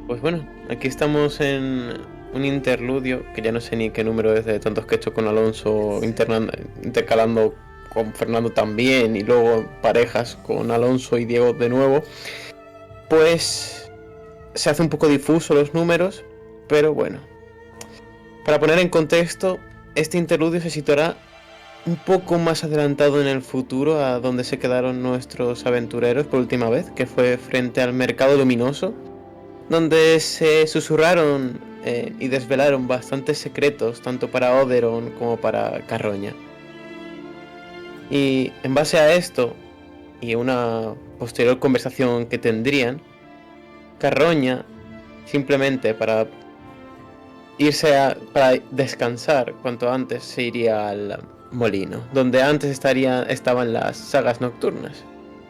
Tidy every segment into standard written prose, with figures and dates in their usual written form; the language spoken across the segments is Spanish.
Pues bueno, aquí estamos en un interludio, que ya no sé ni qué número es de tantos que he hecho con Alonso, intercalando con Fernando también, y luego parejas con Alonso y Diego de nuevo. Pues se hace un poco difuso los números, pero bueno. Para poner en contexto, este interludio se situará un poco más adelantado en el futuro a donde se quedaron nuestros aventureros por última vez, que fue frente al Mercado Luminoso, donde se susurraron y desvelaron bastantes secretos, tanto para Oderon como para Carroña. Y en base a esto, y una posterior conversación que tendrían, Carroña, simplemente para descansar cuanto antes, se iría al molino, donde antes estaban las sagas nocturnas,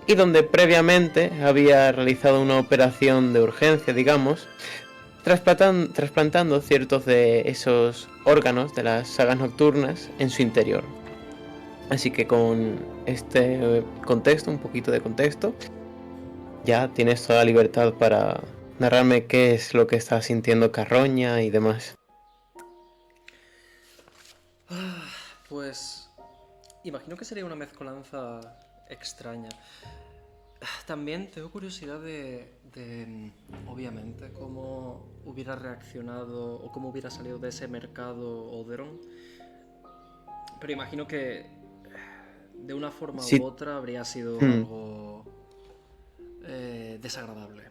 y donde previamente había realizado una operación de urgencia, digamos, trasplantando ciertos de esos órganos de las sagas nocturnas en su interior. Así que con este contexto, un poquito de contexto, ya tienes toda la libertad para narrarme qué es lo que está sintiendo Carroña y demás. Pues imagino que sería una mezcolanza extraña. También tengo curiosidad obviamente, cómo hubiera reaccionado o cómo hubiera salido de ese mercado Oderon. Pero imagino que de una forma u Sí. otra habría sido Hmm, algo desagradable.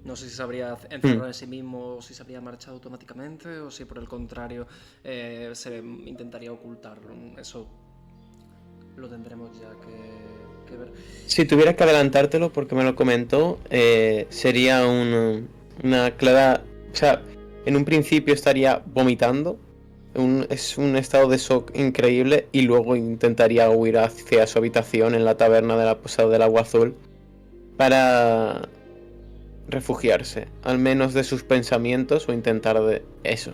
No sé si se habría hmm. encerrado en sí mismo o si se habría marchado automáticamente o si por el contrario se intentaría ocultarlo. Eso lo tendremos ya que ver. Si tuviera que adelantártelo porque me lo comentó, sería una clara... O sea, en un principio estaría vomitando. Es un estado de shock increíble y luego intentaría huir hacia su habitación en la taberna de la Posada del Agua Azul para refugiarse, al menos de sus pensamientos o intentar de eso.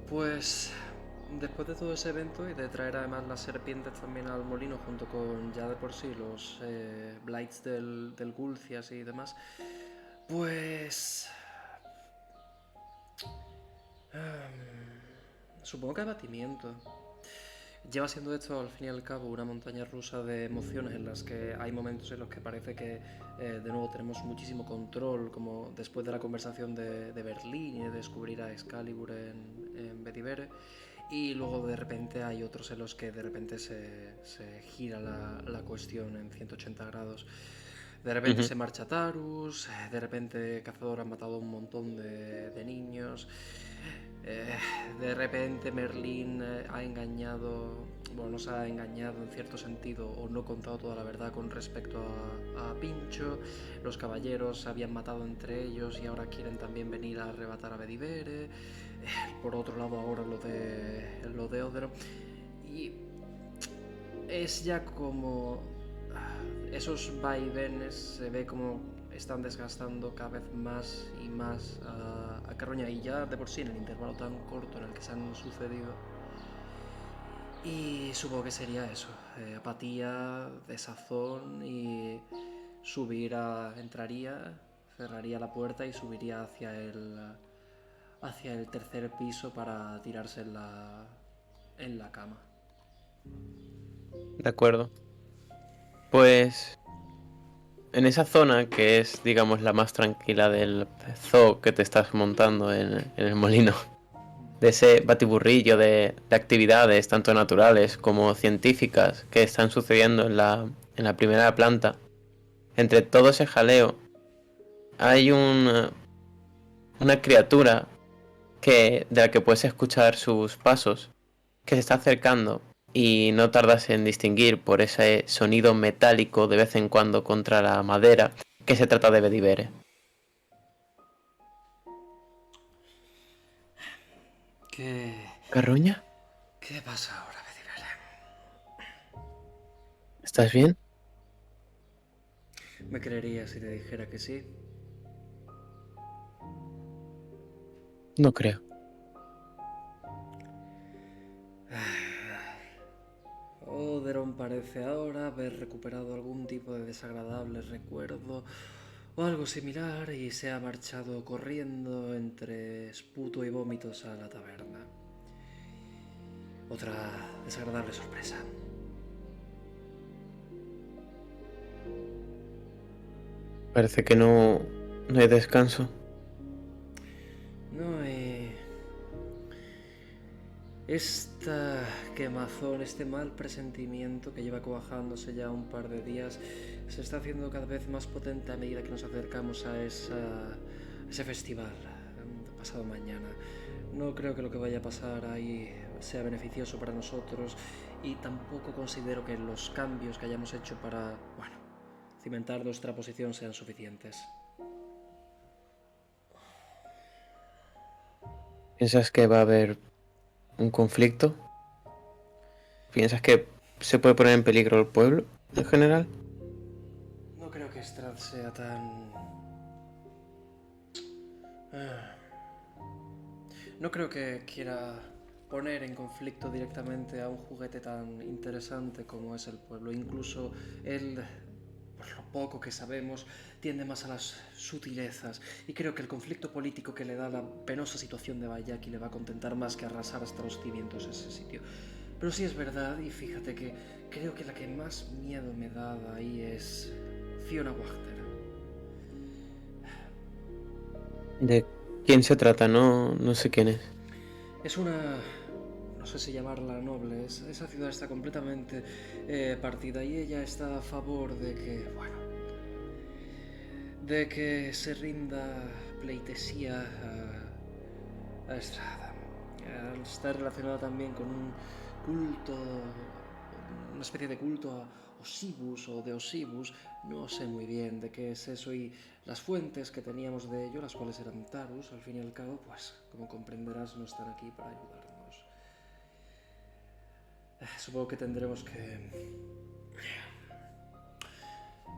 Pues después de todo ese evento y de traer además las serpientes también al molino junto con ya de por sí los blights del Gulcias y demás, pues supongo que abatimiento. Lleva siendo esto al fin y al cabo una montaña rusa de emociones en las que hay momentos en los que parece que de nuevo tenemos muchísimo control, como después de la conversación de Berlín y de descubrir a Excalibur en Bedivere, y luego de repente hay otros en los que de repente se gira la cuestión en 180 grados. De repente Ujú. se marcha Tarus, de repente Cazador ha matado a un montón de niños, eh, de repente Merlín ha engañado, bueno, nos ha engañado en cierto sentido o no contado toda la verdad con respecto a Pincho, los caballeros se habían matado entre ellos y ahora quieren también venir a arrebatar a Bedivere, por otro lado ahora lo de Oderon, y es ya como esos vaivenes se ve como están desgastando cada vez más y más a Carroña y ya de por sí en el intervalo tan corto en el que se han sucedido. Y supongo que sería eso, apatía, desazón y entraría, cerraría la puerta y subiría hacia el tercer piso para tirarse en la cama. De acuerdo. Pues en esa zona, que es, digamos, la más tranquila del zoo que te estás montando en el molino, de ese batiburrillo de actividades, tanto naturales como científicas, que están sucediendo en la primera planta, entre todo ese jaleo, hay una criatura de la que puedes escuchar sus pasos, que se está acercando y no tardas en distinguir por ese sonido metálico de vez en cuando contra la madera que se trata de Bedivere. ¿Qué, ¿Carroña? qué pasa ahora, Bedivere? ¿Estás bien? ¿Me creerías si te dijera que sí? No creo. Oderon parece ahora haber recuperado algún tipo de desagradable recuerdo o algo similar y se ha marchado corriendo entre esputo y vómitos a la taberna. Otra desagradable sorpresa. Parece que no hay descanso. No hay... Esta quemazón, este mal presentimiento que lleva cuajándose ya un par de días, se está haciendo cada vez más potente a medida que nos acercamos a ese festival pasado mañana. No creo que lo que vaya a pasar ahí sea beneficioso para nosotros y tampoco considero que los cambios que hayamos hecho para, bueno, cimentar nuestra posición sean suficientes. ¿Piensas que va a haber un conflicto? ¿Piensas que se puede poner en peligro el pueblo en general? No creo que Strad sea tan... No creo que quiera poner en conflicto directamente a un juguete tan interesante como es el pueblo. Incluso él, por lo poco que sabemos, tiende más a las sutilezas. Y creo que el conflicto político que le da la penosa situación de Bayaki le va a contentar más que arrasar hasta los cimientos ese sitio. Pero sí es verdad, y fíjate que creo que la que más miedo me da de ahí es Fiona Wachter. ¿De quién se trata? No sé quién es. Es una... no sé si llamarla noble. Esa ciudad está completamente partida y ella está a favor de que, bueno, de que se rinda pleitesía a Estrada. Está relacionada también con un culto, una especie de culto a Osibus o de Osibus, no sé muy bien de qué es eso y las fuentes que teníamos de ello, las cuales eran Tarus, al fin y al cabo, pues como comprenderás no están aquí para ayudarnos. Supongo que tendremos que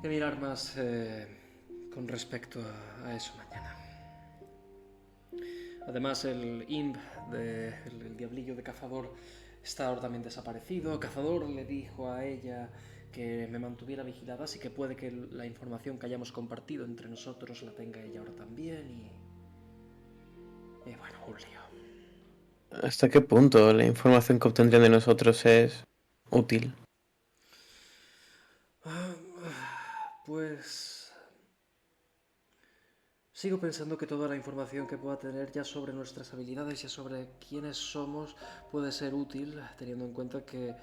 mirar más con respecto a eso mañana. Además, el imp, el diablillo de Cazador, está ahora también desaparecido. Cazador le dijo a ella que me mantuviera vigilada, así que puede que la información que hayamos compartido entre nosotros la tenga ella ahora también y bueno, un lío. ¿Hasta qué punto la información que obtendrían de nosotros es útil? Pues sigo pensando que toda la información que pueda tener ya sobre nuestras habilidades y sobre quiénes somos puede ser útil, teniendo en cuenta que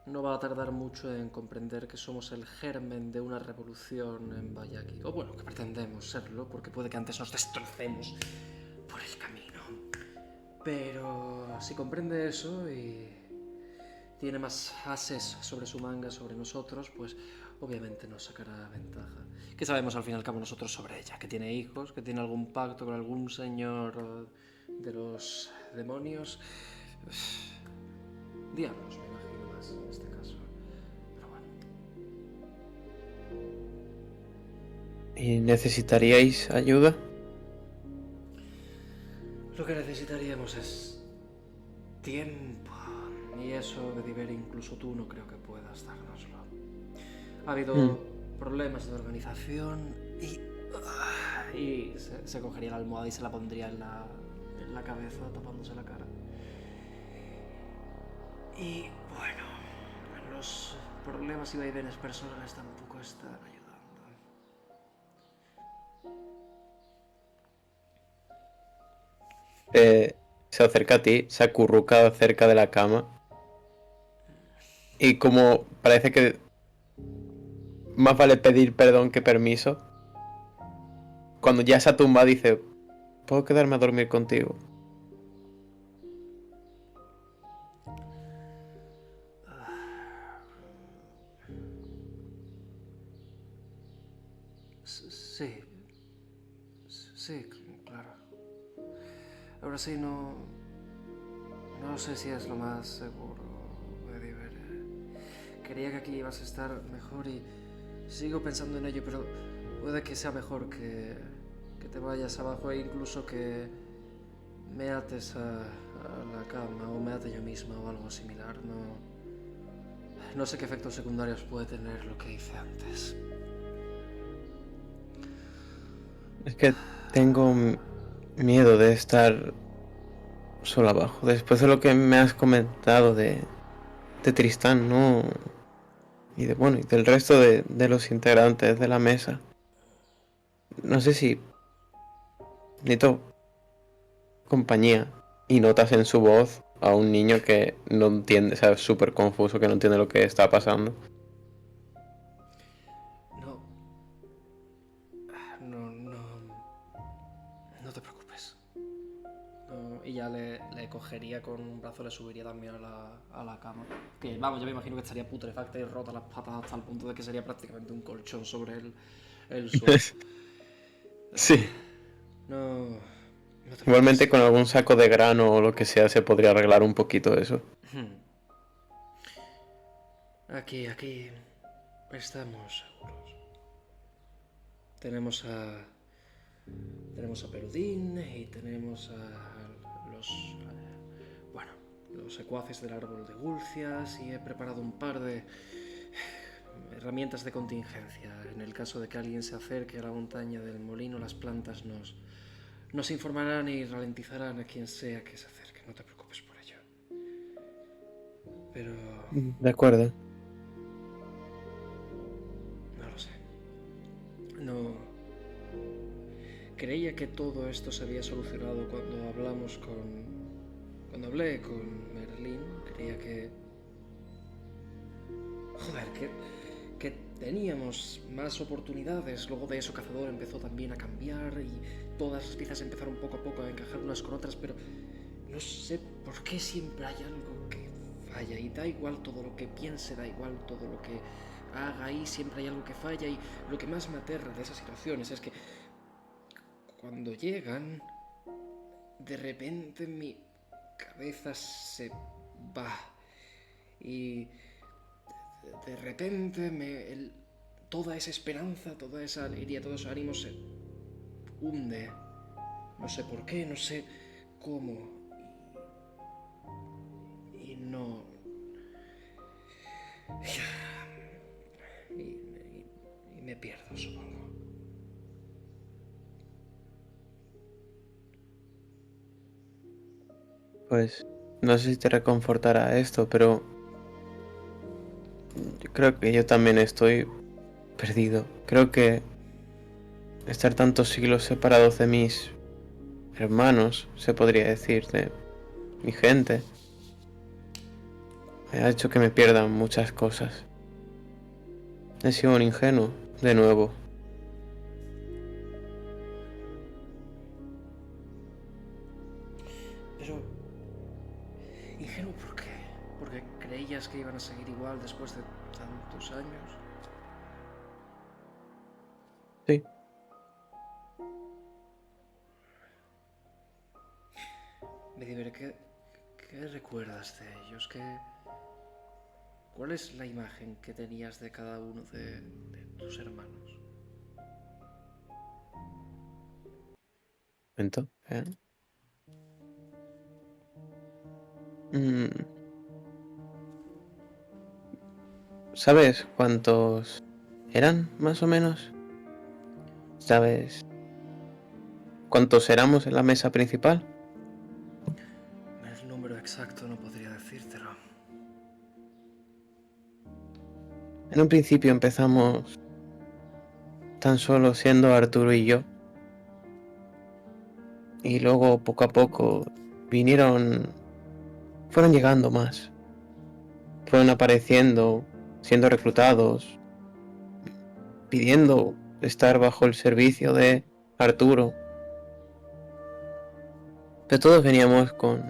no va a tardar mucho en comprender que somos el germen de una revolución en Bayaki. O bueno, que pretendemos serlo, porque puede que antes nos destrocemos por el camino. Pero si comprende eso y tiene más ases sobre su manga, sobre nosotros, pues obviamente nos sacará ventaja. ¿Qué sabemos al fin y al cabo nosotros sobre ella? ¿Que tiene hijos? ¿Que tiene algún pacto con algún señor de los demonios? Diablos, me imagino más en este caso. Pero bueno. ¿Y necesitaríais ayuda? Lo que necesitaríamos es tiempo. Y eso, Bediver, incluso tú no creo que puedas dárnoslo. Ha habido problemas de organización y se cogería la almohada y se la pondría en la cabeza, tapándose la cara. Y bueno, los problemas y vaivenes personales tampoco están ayudando. Se acerca a ti, se acurruca cerca de la cama. Y como parece que más vale pedir perdón que permiso, cuando ya se ha tumbado dice, ¿puedo quedarme a dormir contigo? Sí, sí, claro. Ahora sí no sé si es lo más seguro, Ediver. Quería que aquí ibas a estar mejor y sigo pensando en ello, pero puede que sea mejor que te vayas abajo e incluso que me ates a la cama o me ate yo misma o algo similar. No sé qué efectos secundarios puede tener lo que hice antes. Es que tengo miedo de estar solo abajo. Después de lo que me has comentado de Tristán, ¿no? Y y del resto de los integrantes de la mesa. No sé si necesito compañía y notas en su voz a un niño que no entiende, ¿sabes? Súper confuso, que no entiende lo que está pasando. No, no, no, no te preocupes. No, y ya le cogería con un brazo, le subiría también a la cama. Que vamos, yo me imagino que estaría putrefacta y rota las patas hasta el punto de que sería prácticamente un colchón sobre el suelo. Sí. No, no te Igualmente preocupes. con algún saco de grano o lo que sea se podría arreglar un poquito eso. Aquí estamos seguros. Tenemos a tenemos a Perudín y tenemos a los bueno, los secuaces del árbol de Gulcias y he preparado un par de herramientas de contingencia. En el caso de que alguien se acerque a la montaña del molino, las plantas nos informarán y ralentizarán a quien sea que se acerque. No te preocupes por ello. Pero De acuerdo. no lo sé. No. Creía que todo esto se había solucionado cuando hablamos con. Cuando hablé con Merlín. Creía que. Joder, que teníamos más oportunidades. Luego de eso, Cazador empezó también a cambiar y todas las piezas empezaron poco a poco a encajar unas con otras, pero no sé por qué siempre hay algo que falla. Y da igual todo lo que piense, da igual todo lo que haga ahí, siempre hay algo que falla. Y lo que más me aterra de esas situaciones es que cuando llegan, de repente mi cabeza se va y de repente toda esa esperanza, toda esa alegría, todo ese ánimo se hunde. No sé por qué, no sé cómo. Y no. Y me pierdo, supongo. Pues no sé si te reconfortará esto, pero yo creo que yo también estoy perdido. Creo que estar tantos siglos separados de mis hermanos, se podría decir, de mi gente, me ha hecho que me pierdan muchas cosas. He sido un ingenuo, de nuevo. Pero, ingenuo, ¿por qué? Porque creías que iban a seguir igual después de tantos años. Sí. Me diré, ¿qué recuerdas de ellos? ¿Cuál es la imagen que tenías de cada uno de tus hermanos? Momento, ¿eh? Mm, ¿Sabes cuántos eran, más o menos? ¿Sabes cuántos éramos en la mesa principal? El número exacto no podría decírtelo. En un principio empezamos tan solo siendo Arturo y yo. Y luego poco a poco fueron llegando más. Fueron apareciendo, siendo reclutados, pidiendo estar bajo el servicio de Arturo. Pero todos veníamos con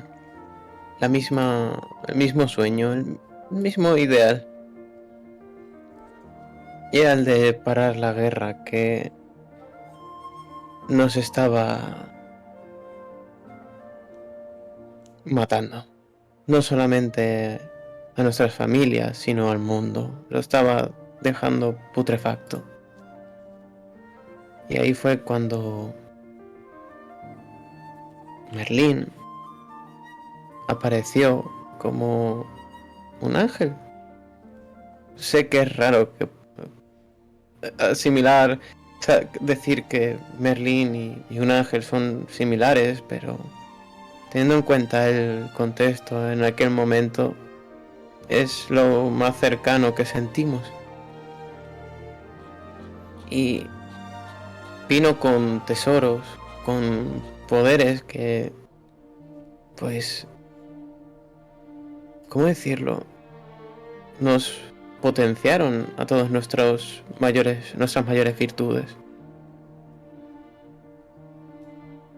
el mismo sueño, el mismo ideal. Y era el de parar la guerra que nos estaba matando. No solamente a nuestras familias, sino al mundo. Lo estaba dejando putrefacto. Y ahí fue cuando Merlín apareció como un ángel. sé que es raro que asimilar, o sea, decir que Merlín y un ángel son similares, pero teniendo en cuenta el contexto en aquel momento, es lo más cercano que sentimos. Y vino con tesoros, con poderes que, pues, ¿cómo decirlo? Nos potenciaron a todos nuestras mayores virtudes.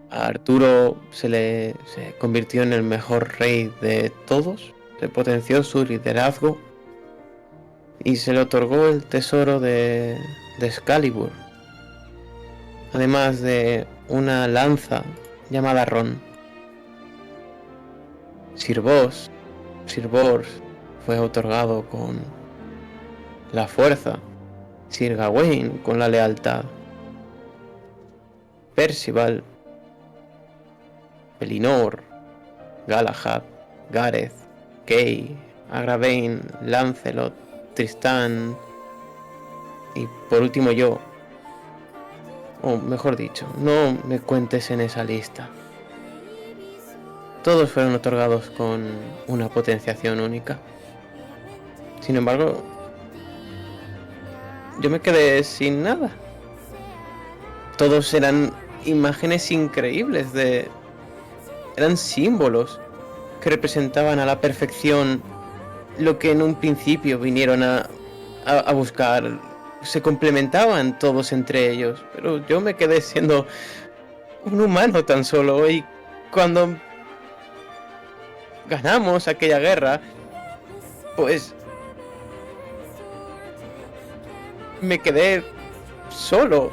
A Arturo se convirtió en el mejor rey de todos, se potenció su liderazgo y se le otorgó el tesoro de Excalibur, además de una lanza llamada Ron. Sir Bors fue otorgado con la fuerza, Sir Gawain con la lealtad, Percival, Pellinor, Galahad, Gareth, Kay, Agravain, Lancelot, Tristán y por último yo. O mejor dicho, no me cuentes en esa lista. Todos fueron otorgados con una potenciación única. Sin embargo, yo me quedé sin nada. Todos eran imágenes increíbles eran símbolos que representaban a la perfección lo que en un principio vinieron a buscar. Se complementaban todos entre ellos, pero yo me quedé siendo un humano tan solo. Y cuando ganamos aquella guerra, pues me quedé solo.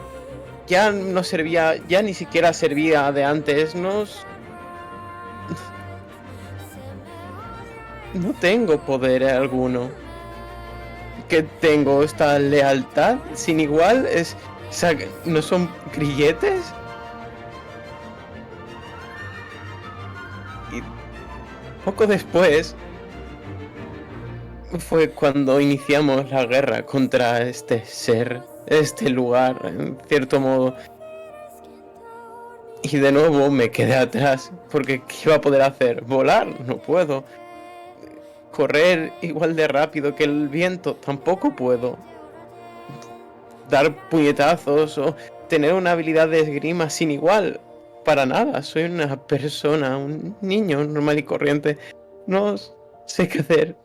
Ya no servía, ya ni siquiera servía de antes. No tengo poder alguno. Que tengo esta lealtad sin igual. ¿No son grilletes? Y poco después fue cuando iniciamos la guerra contra este ser, este lugar, en cierto modo. Y de nuevo me quedé atrás, porque ¿qué iba a poder hacer? ¿Volar? No puedo. Correr igual de rápido que el viento, tampoco puedo. Dar puñetazos o tener una habilidad de esgrima sin igual, para nada. Soy una persona, un niño normal y corriente. No sé qué hacer.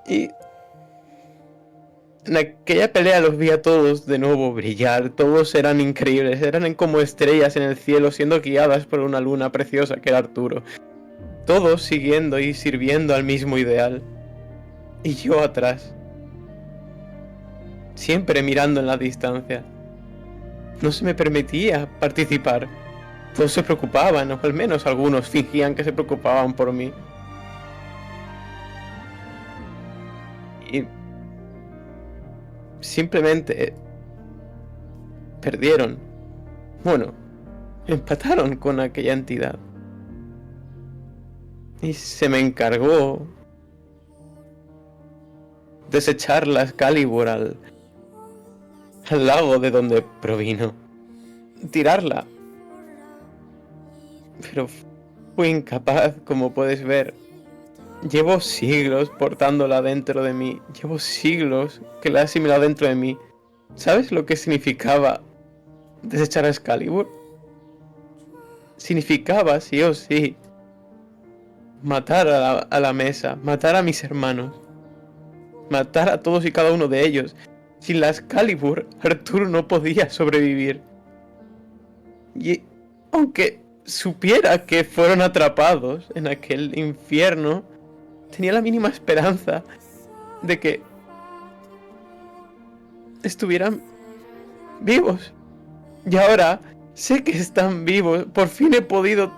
Y en aquella pelea los vi a todos de nuevo brillar. Todos eran increíbles, eran como estrellas en el cielo siendo guiadas por una luna preciosa que era Arturo. Todos siguiendo y sirviendo al mismo ideal. Y yo atrás. Siempre mirando en la distancia. No se me permitía participar. Todos se preocupaban, o al menos algunos fingían que se preocupaban por mí. Y simplemente perdieron. Bueno, empataron con aquella entidad. Y se me encargó desechar la Excalibur al lago de donde provino. Tirarla. Pero fui incapaz, como puedes ver. Llevo siglos portándola dentro de mí. Llevo siglos que la he asimilado dentro de mí. ¿Sabes lo que significaba desechar a Excalibur? Significaba, sí o sí, matar a la mesa, matar a mis hermanos, matar a todos y cada uno de ellos. Sin la Excalibur, Arturo no podía sobrevivir. Y aunque supiera que fueron atrapados en aquel infierno, tenía la mínima esperanza de que estuvieran vivos. Y ahora sé que están vivos. Por fin he podido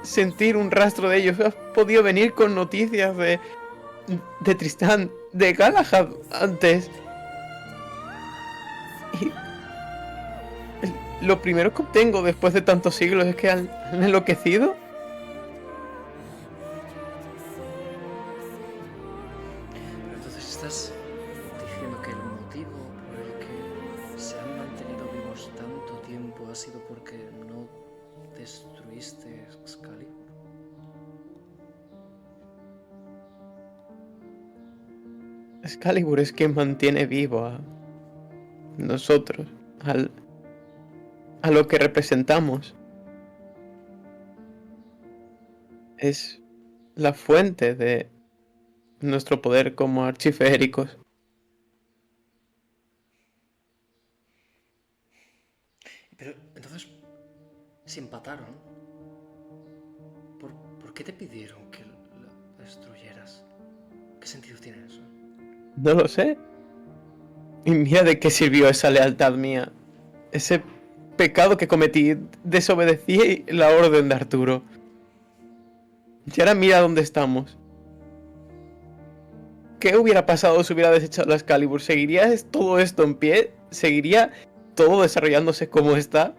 sentir un rastro de ellos. He podido venir con noticias de Tristán, de Galahad antes. Y lo primero que obtengo después de tantos siglos es que han enloquecido. Entonces ha sido porque no destruiste Excalibur. Excalibur es quien mantiene vivo a nosotros, a lo que representamos. Es la fuente de nuestro poder como archiféricos. Pero entonces, si empataron, ¿por qué te pidieron que la destruyeras? ¿Qué sentido tiene eso? No lo sé. Y mira de qué sirvió esa lealtad mía. Ese pecado que cometí. Desobedecí la orden de Arturo. Y ahora mira dónde estamos. ¿Qué hubiera pasado si hubiera desechado la Excalibur? ¿Seguiría todo esto en pie? ¿Seguiría todo desarrollándose como está?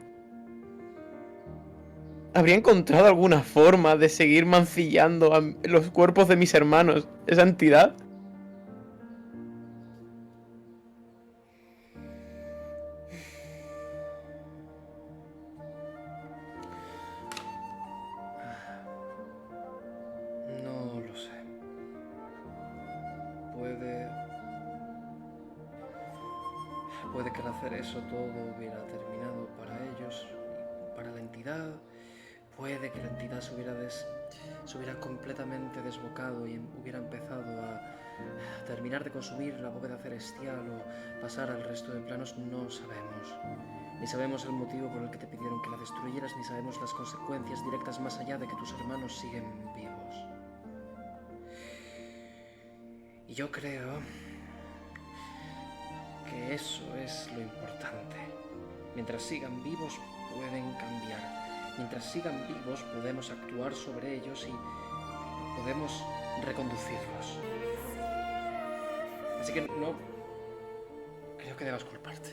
¿Habría encontrado alguna forma de seguir mancillando a los cuerpos de mis hermanos, esa entidad? No lo sé. Puede que al hacer eso todo hubiera terminado para ellos y para la entidad. Puede que la entidad se hubiera completamente desbocado y hubiera empezado a terminar de consumir la bóveda celestial o pasar al resto de planos. No sabemos. Ni sabemos el motivo por el que te pidieron que la destruyeras, ni sabemos las consecuencias directas más allá de que tus hermanos siguen vivos. Y yo creo que eso es lo importante. Mientras sigan vivos pueden cambiar. Mientras sigan vivos podemos actuar sobre ellos y podemos reconducirlos. Así que no creo que debas culparte.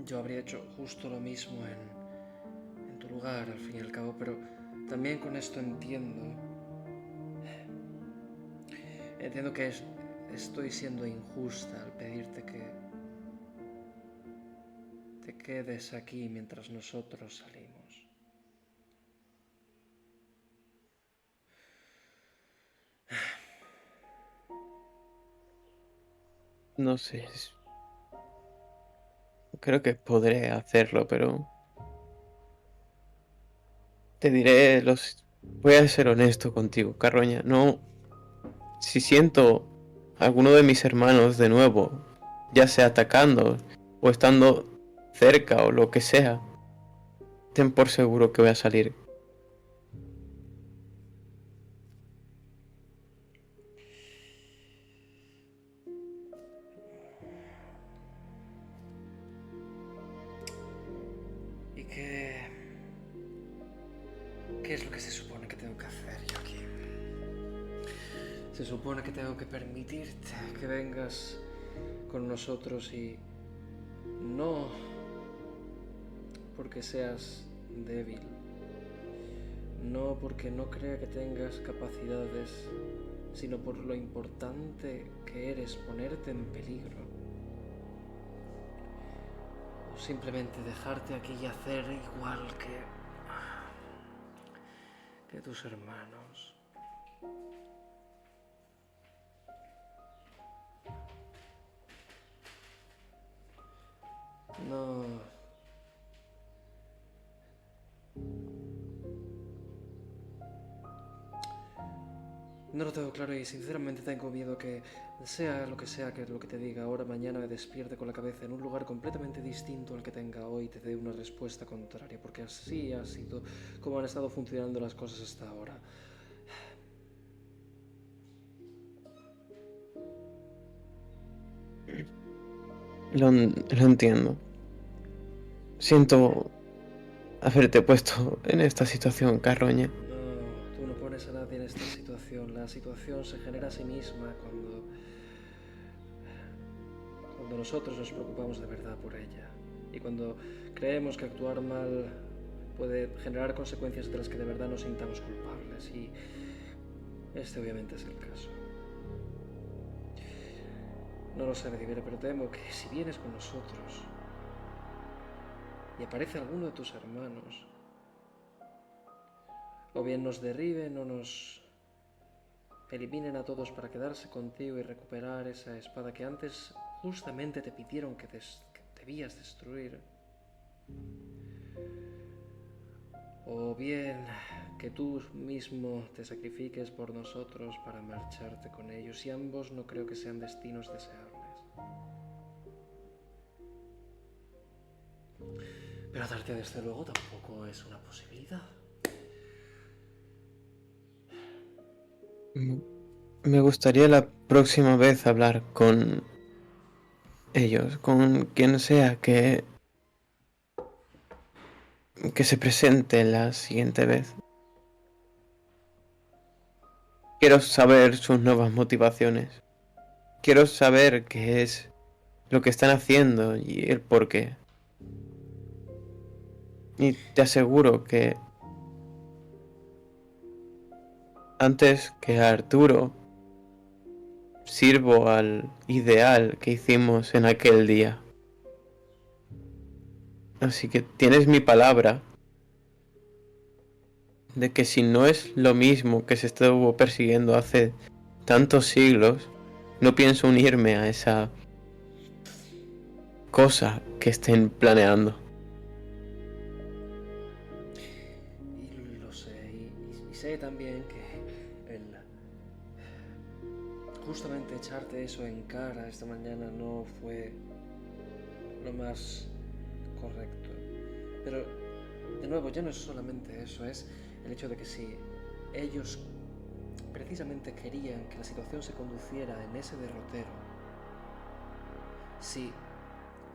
Yo habría hecho justo lo mismo en tu lugar, al fin y al cabo, pero también con esto entiendo que estoy siendo injusta al pedirte que te quedes aquí mientras nosotros salimos. No sé. Creo que podré hacerlo, pero te diré los... Voy a ser honesto contigo, Carroña. No... Si siento a alguno de mis hermanos de nuevo, ya sea atacando o estando cerca o lo que sea, ten por seguro que voy a salir. ¿Y qué es lo que se supone que tengo que hacer yo aquí? Se supone que tengo que permitirte que vengas con nosotros y no porque seas débil, no porque no crea que tengas capacidades, sino por lo importante que eres ponerte en peligro. O simplemente dejarte aquí y hacer igual que tus hermanos. No. No lo tengo claro y sinceramente tengo miedo que sea lo que te diga ahora, mañana me despierte con la cabeza en un lugar completamente distinto al que tenga hoy y te dé una respuesta contraria, porque así ha sido como han estado funcionando las cosas hasta ahora. Lo entiendo. Siento haberte puesto en esta situación, Carroña. No, tú no pones a nadie en esta situación. La situación se genera a sí misma cuando nosotros nos preocupamos de verdad por ella. Y cuando creemos que actuar mal puede generar consecuencias de las que de verdad nos sintamos culpables. Y este obviamente es el caso. No lo sé, Medivere, pero temo que si vienes con nosotros, y aparece alguno de tus hermanos, o bien nos derriben o nos eliminen a todos para quedarse contigo y recuperar esa espada que antes justamente te pidieron que debías destruir. O bien que tú mismo te sacrifiques por nosotros para marcharte con ellos, y ambos no creo que sean destinos deseables. Pero darte desde luego tampoco es una posibilidad. Me gustaría la próxima vez hablar con ellos, con quien sea que se presente la siguiente vez. Quiero saber sus nuevas motivaciones. Quiero saber qué es lo que están haciendo y el por qué. Y te aseguro que antes que a Arturo sirvo al ideal que hicimos en aquel día. Así que tienes mi palabra de que si no es lo mismo que se estuvo persiguiendo hace tantos siglos, no pienso unirme a esa cosa que estén planeando. Y lo sé, y sé también que justamente echarte eso en cara esta mañana no fue lo más correcto. Pero, de nuevo, ya no es solamente eso, es el hecho de que si ellos precisamente querían que la situación se conduciera en ese derrotero, si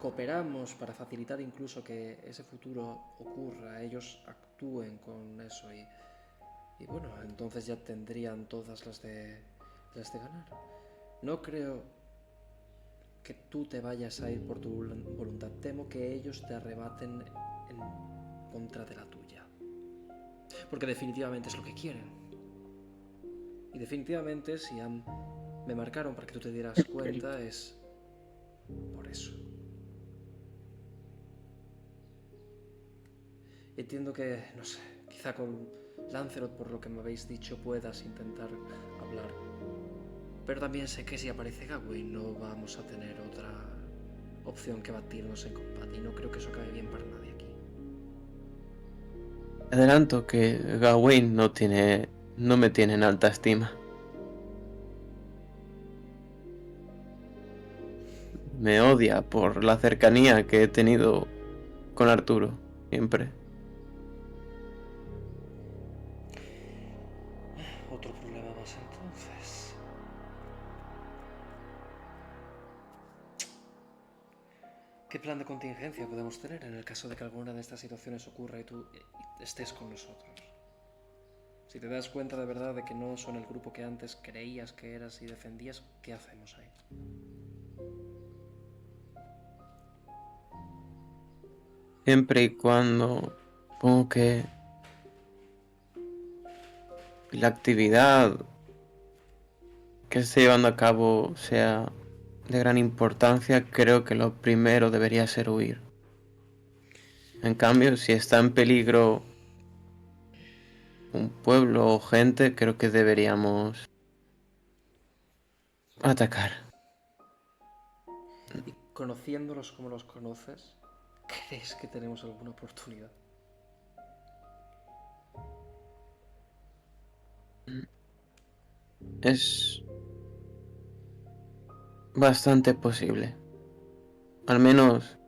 cooperamos para facilitar incluso que ese futuro ocurra, ellos actúen con eso y bueno, entonces ya tendrían todas las de ganar. No creo que tú te vayas a ir por tu voluntad. Temo que ellos te arrebaten en contra de la tuya. Porque definitivamente es lo que quieren. Y definitivamente si me marcaron para que tú te dieras cuenta es por eso. Entiendo que, no sé, quizá con Lancelot, por lo que me habéis dicho, puedas intentar hablar. Pero también sé que si aparece Gawain no vamos a tener otra opción que batirnos en combate, y no creo que eso acabe bien para nadie aquí. Adelanto que Gawain no me tiene en alta estima. Me odia por la cercanía que he tenido con Arturo, siempre. Otro problema más entonces. ¿Qué plan de contingencia podemos tener en el caso de que alguna de estas situaciones ocurra y tú estés con nosotros? Si te das cuenta de verdad de que no son el grupo que antes creías que eras y defendías, ¿qué hacemos ahí? Siempre y cuando supongo que la actividad que se esté llevando a cabo sea de gran importancia, creo que lo primero debería ser huir. En cambio, si está en peligro un pueblo o gente, creo que deberíamos atacar. Y conociéndolos como los conoces, ¿crees que tenemos alguna oportunidad? Es bastante posible. Al menos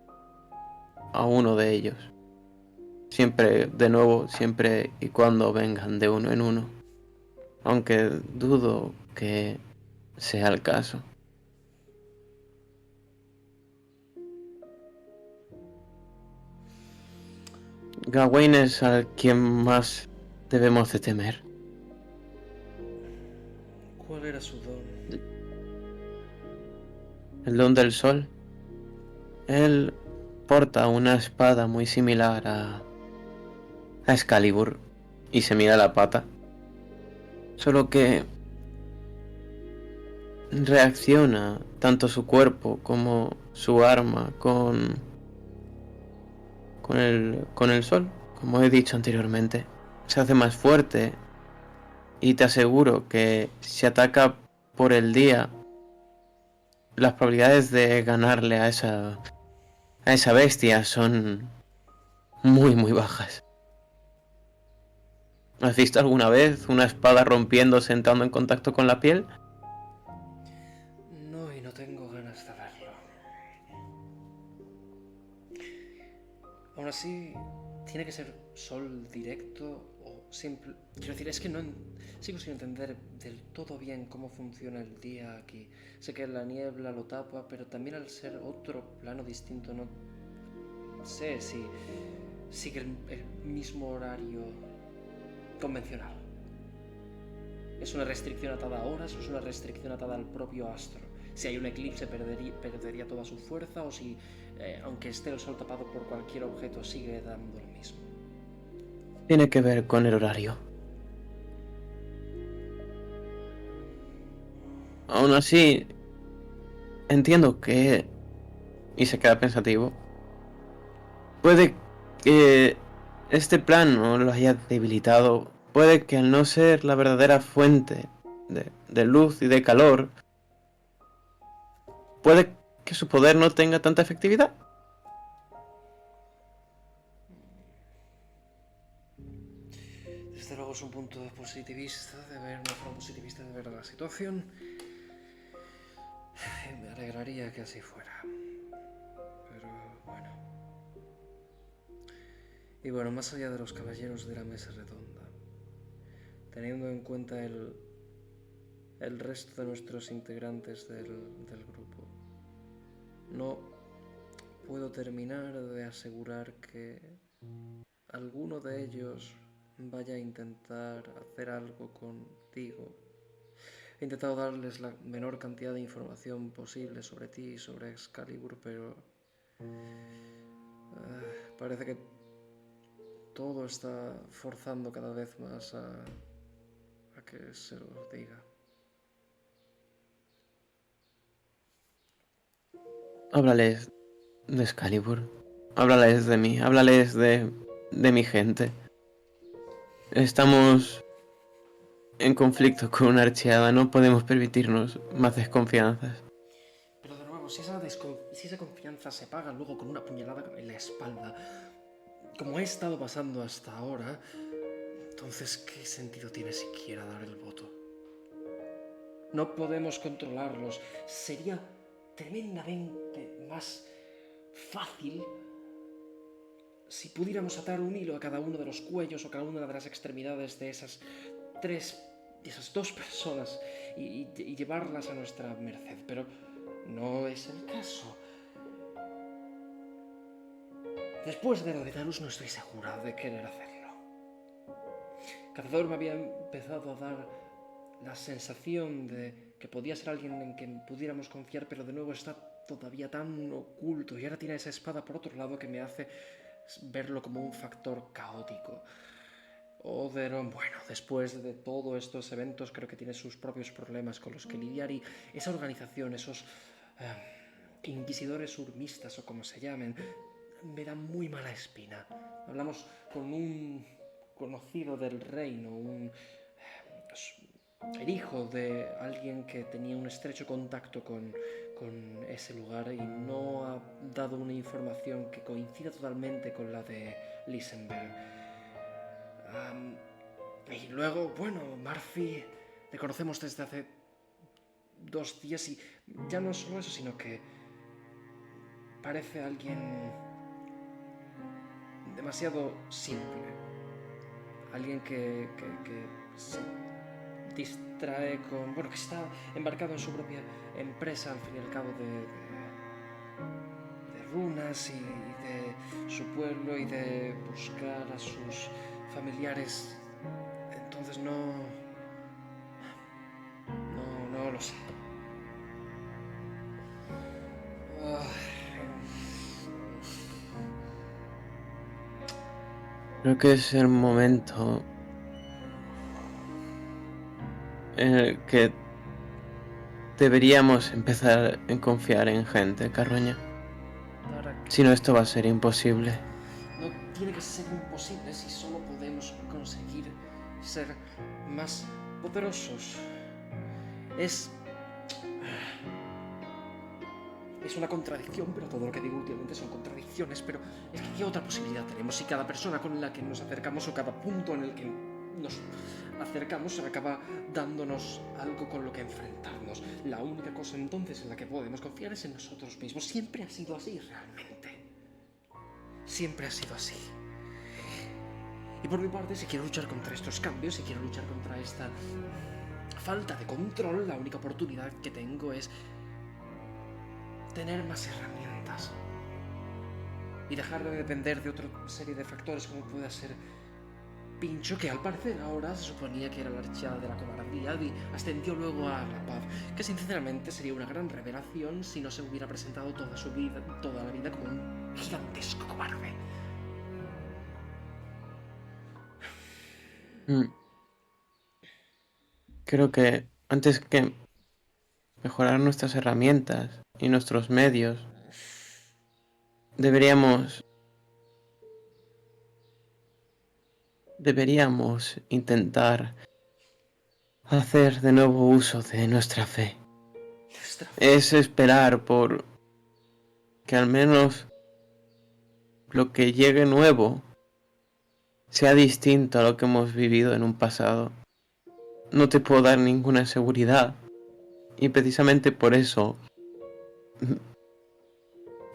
a uno de ellos. Siempre, de nuevo, siempre y cuando vengan de uno en uno. Aunque dudo que sea el caso. Gawain es al quien más debemos de temer. ¿Cuál era su don? El don del sol. Él porta una espada muy similar a Excalibur y se mira la pata. Solo que reacciona tanto su cuerpo como su arma con con el sol, como he dicho anteriormente. Se hace más fuerte y te aseguro que si ataca por el día, las probabilidades de ganarle a esa bestia son muy, muy bajas. ¿Has visto alguna vez una espada rompiéndose entrando en contacto con la piel? No, y no tengo ganas de verlo. Aún así, tiene que ser sol directo o simple. Quiero decir, es que no sigo sin entender del todo bien cómo funciona el día aquí. Sé que la niebla lo tapa, pero también al ser otro plano distinto no sé si sigue el mismo horario convencional. ¿Es una restricción atada a horas o es una restricción atada al propio astro? Si hay un eclipse perdería toda su fuerza, o si, aunque esté el sol tapado por cualquier objeto, sigue dando lo mismo. Tiene que ver con el horario. Aún así, entiendo que... Y se queda pensativo. Puede que este plan no lo haya debilitado. Puede que al no ser la verdadera fuente de luz y de calor, puede que su poder no tenga tanta efectividad. Desde luego es un punto positivista de ver, una forma positivista de ver la situación. Me alegraría que así fuera. Pero bueno. Y bueno, más allá de los caballeros de la mesa redonda, teniendo en cuenta el resto de nuestros integrantes del grupo, no puedo terminar de asegurar que alguno de ellos vaya a intentar hacer algo contigo. He intentado darles la menor cantidad de información posible sobre ti y sobre Excalibur, pero parece que todo está forzando cada vez más a que se lo diga. Háblales de Excalibur. Háblales de mí. Háblales de mi gente. Estamos en conflicto con una archeada. No podemos permitirnos más desconfianzas. Pero de nuevo, si esa confianza se paga luego con una puñalada en la espalda, como he estado pasando hasta ahora, entonces ¿qué sentido tiene siquiera dar el voto? No podemos controlarlos. Sería tremendamente más fácil si pudiéramos atar un hilo a cada uno de los cuellos o cada una de las extremidades de esas dos personas y llevarlas a nuestra merced, pero no es el caso. Después de lo de Darus no estoy segura de querer hacerlo. Cazador me había empezado a dar la sensación de que podía ser alguien en quien pudiéramos confiar, pero de nuevo está todavía tan oculto y ahora tiene esa espada por otro lado que me hace verlo como un factor caótico. Oderon, bueno, después de todos estos eventos creo que tiene sus propios problemas con los que lidiar, y esa organización, esos inquisidores urmistas o como se llamen, me dan muy mala espina. Hablamos con un conocido del reino, el hijo de alguien que tenía un estrecho contacto con ese lugar, y no ha dado una información que coincida totalmente con la de Lisenberg. Y luego, bueno, Murphy le conocemos desde hace 2 días y ya no es solo eso, sino que parece alguien demasiado simple. Alguien que se distrae con... Bueno, que está embarcado en su propia empresa, al fin y al cabo, de runas y de su pueblo y de buscar a sus familiares. Entonces no lo sé. Creo que es el momento en el que deberíamos empezar a confiar en gente, Carroña. Si no, esto va a ser imposible. No tiene que ser imposible si solo podemos conseguir ser más poderosos. Es una contradicción, pero todo lo que digo últimamente son contradicciones. Pero es que ¿qué otra posibilidad tenemos si cada persona con la que nos acercamos o cada punto en el que nos acercamos acaba dándonos algo con lo que enfrentarnos? La única cosa entonces en la que podemos confiar es en nosotros mismos. Siempre ha sido así, realmente. Siempre ha sido así. Y por mi parte, si quiero luchar contra estos cambios, si quiero luchar contra esta falta de control, la única oportunidad que tengo es tener más herramientas y dejar de depender de otra serie de factores, como pueda ser Pincho, que al parecer ahora se suponía que era la archada de la cobardía y ascendió luego a la paz, que sinceramente sería una gran revelación si no se hubiera presentado toda la vida como un gigantesco cobarde. Creo que antes que mejorar nuestras herramientas y nuestros medios, deberíamos intentar hacer de nuevo uso de nuestra fe. Es esperar por que al menos lo que llegue nuevo sea distinto a lo que hemos vivido en un pasado. No te puedo dar ninguna seguridad. Y precisamente por eso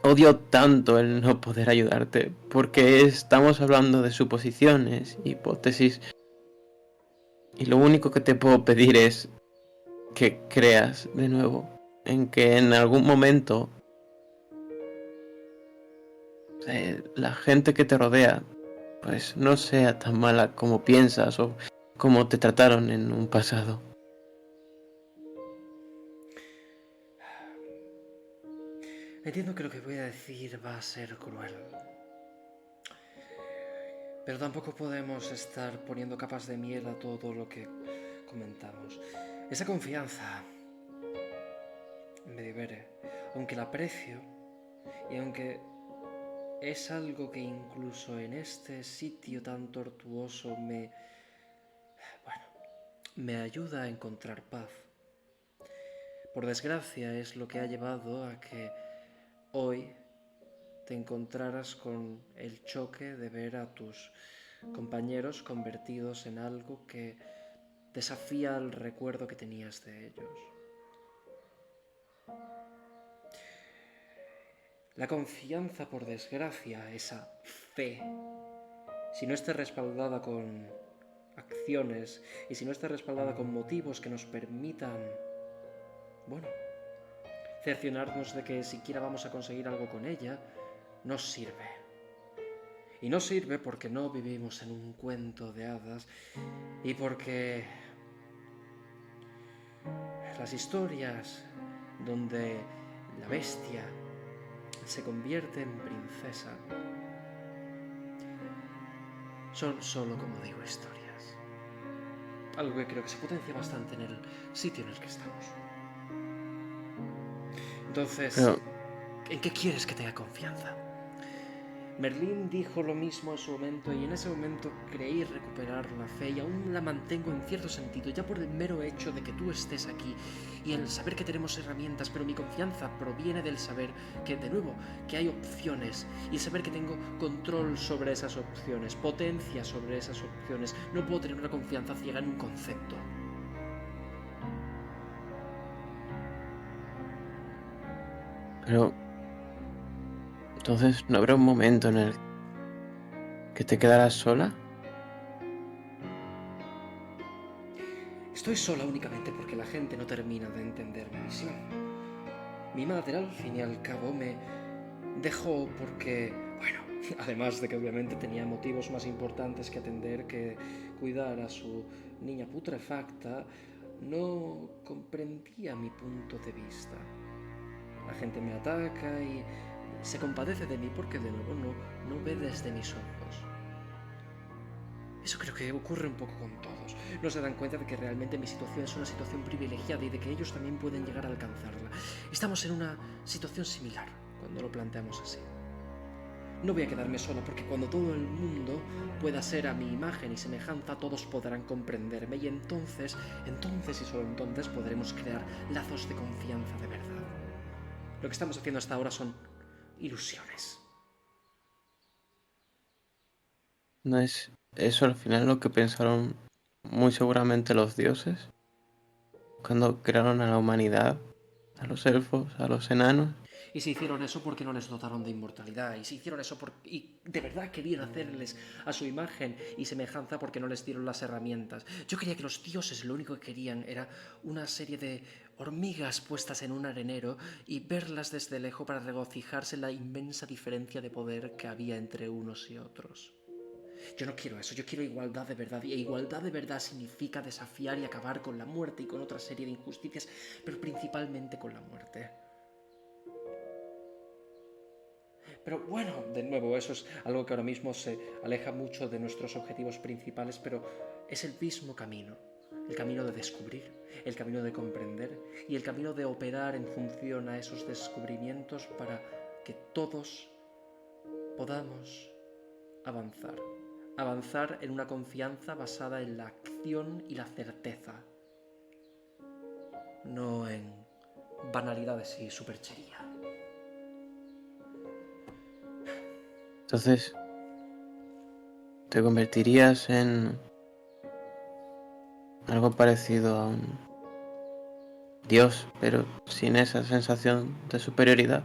odio tanto el no poder ayudarte. Porque estamos hablando de suposiciones, hipótesis. Y lo único que te puedo pedir es que creas de nuevo en que en algún momento la gente que te rodea pues no sea tan mala como piensas o como te trataron en un pasado. Entiendo que lo que voy a decir va a ser cruel, pero tampoco podemos estar poniendo capas de miel a todo lo que comentamos. Esa confianza me divere, aunque la aprecio y aunque es algo que incluso en este sitio tan tortuoso me ayuda a encontrar paz. Por desgracia es lo que ha llevado a que hoy te encontraras con el choque de ver a tus compañeros convertidos en algo que desafía el recuerdo que tenías de ellos. La confianza, por desgracia, esa fe, si no está respaldada con acciones y si no está respaldada con motivos que nos permitan, cerciorarnos de que siquiera vamos a conseguir algo con ella, no sirve. Y no sirve porque no vivimos en un cuento de hadas y porque las historias donde la bestia se convierte en princesa son solo, como digo, historias. Algo que creo que se potencia bastante en el sitio en el que estamos. Entonces, ¿en qué quieres que tenga confianza? Merlín dijo lo mismo en su momento y en ese momento creí recuperar la fe y aún la mantengo en cierto sentido, ya por el mero hecho de que tú estés aquí y el saber que tenemos herramientas, pero mi confianza proviene del saber que, de nuevo, que hay opciones y saber que tengo control sobre esas opciones, potencia sobre esas opciones. No puedo tener una confianza ciega en un concepto. Pero entonces, ¿no habrá un momento en el que te quedarás sola? Estoy sola únicamente porque la gente no termina de entender mi visión. Mi madre, al fin y al cabo, me dejó porque, además de que obviamente tenía motivos más importantes que atender que cuidar a su niña putrefacta, no comprendía mi punto de vista. La gente me ataca y se compadece de mí porque de nuevo no ve desde mis ojos. Eso creo que ocurre un poco con todos. No se dan cuenta de que realmente mi situación es una situación privilegiada y de que ellos también pueden llegar a alcanzarla. Estamos en una situación similar cuando lo planteamos así. No voy a quedarme sola porque cuando todo el mundo pueda ser a mi imagen y semejanza, todos podrán comprenderme y entonces y solo entonces podremos crear lazos de confianza de verdad. Lo que estamos haciendo hasta ahora son ilusiones. ¿No es eso al final lo que pensaron muy seguramente los dioses cuando crearon a la humanidad, a los elfos, a los enanos? Y se hicieron eso porque no les dotaron de inmortalidad. Y se hicieron eso y de verdad querían hacerles a su imagen y semejanza porque no les dieron las herramientas. Yo creía que los dioses lo único que querían era una serie de hormigas puestas en un arenero y verlas desde lejos para regocijarse en la inmensa diferencia de poder que había entre unos y otros. Yo no quiero eso, yo quiero igualdad de verdad. Y igualdad de verdad significa desafiar y acabar con la muerte y con otra serie de injusticias, pero principalmente con la muerte. Pero bueno, de nuevo, eso es algo que ahora mismo se aleja mucho de nuestros objetivos principales, pero es el mismo camino. El camino de descubrir, el camino de comprender y el camino de operar en función a esos descubrimientos para que todos podamos avanzar. Avanzar en una confianza basada en la acción y la certeza, no en banalidades y superchería. Entonces, ¿te convertirías en algo parecido a un dios, pero sin esa sensación de superioridad?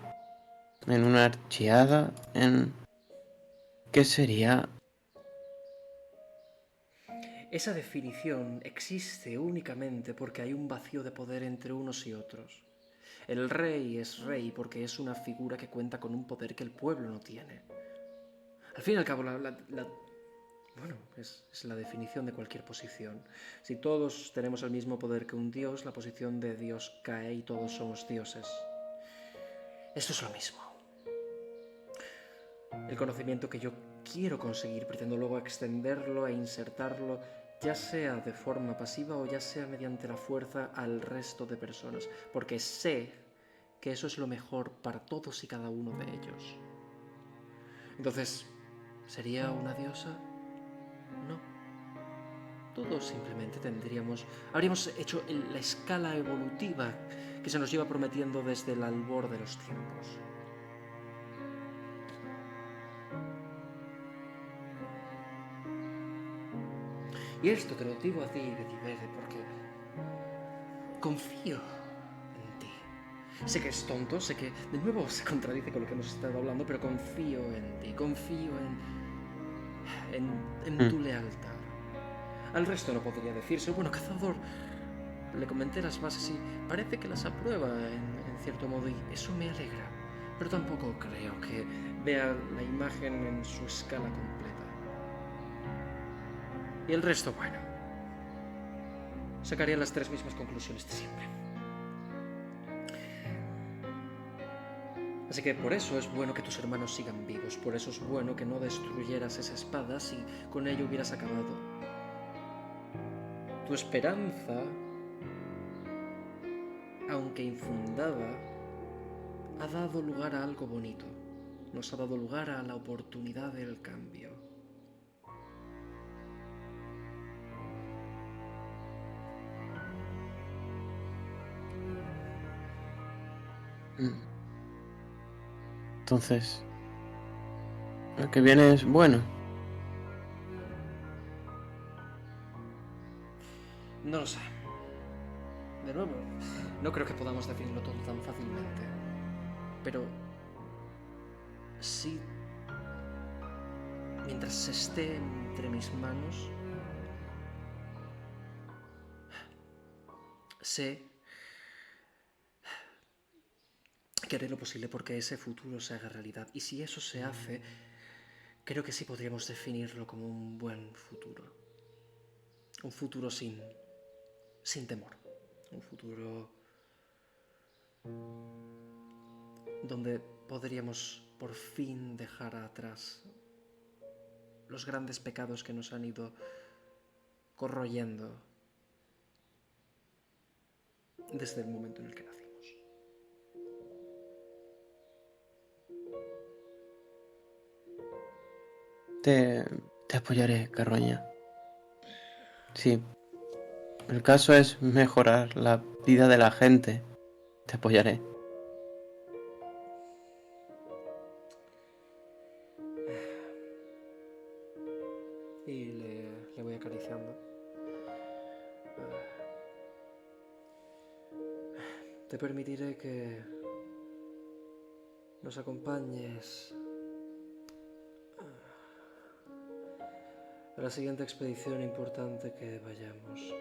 ¿En una archiada? ¿En qué sería? Esa definición existe únicamente porque hay un vacío de poder entre unos y otros. El rey es rey porque es una figura que cuenta con un poder que el pueblo no tiene. Al fin y al cabo, bueno, es la definición de cualquier posición. Si todos tenemos el mismo poder que un dios, la posición de Dios cae y todos somos dioses. Esto es lo mismo. El conocimiento que yo quiero conseguir, pretendo luego extenderlo e insertarlo, ya sea de forma pasiva o ya sea mediante la fuerza al resto de personas, porque sé que eso es lo mejor para todos y cada uno de ellos. Entonces, ¿sería una diosa? No. Todos simplemente habríamos hecho la escala evolutiva que se nos lleva prometiendo desde el albor de los tiempos. Y esto te lo digo a ti, Betty, porque confío en ti. Sé que es tonto, sé que de nuevo se contradice con lo que hemos estado hablando, pero confío en ti, confío en Mm. tu lealtad. Al resto no podría decirse, bueno, cazador, le comenté las bases y parece que las aprueba en cierto modo y eso me alegra. Pero tampoco creo que vea la imagen en su escala completa. Y el resto, bueno, sacaría las tres mismas conclusiones de siempre. Así que por eso es bueno que tus hermanos sigan vivos, por eso es bueno que no destruyeras esa espada si con ello hubieras acabado. Tu esperanza, aunque infundada, ha dado lugar a algo bonito. Nos ha dado lugar a la oportunidad del cambio. Mm. Entonces, lo que viene es bueno. No lo sé. De nuevo, no creo que podamos definirlo todo tan fácilmente. Pero sí, mientras esté entre mis manos, sé que haré lo posible porque ese futuro se haga realidad. Y si eso se hace, creo que sí podríamos definirlo como un buen futuro. Un futuro sin temor. Un futuro donde podríamos por fin dejar atrás los grandes pecados que nos han ido corroyendo desde el momento en el que nacimos. Te apoyaré, Carroña. Sí, el caso es mejorar la vida de la gente. Te apoyaré. Y le voy acariciando. Te permitiré que nos acompañes a la siguiente expedición importante que vayamos.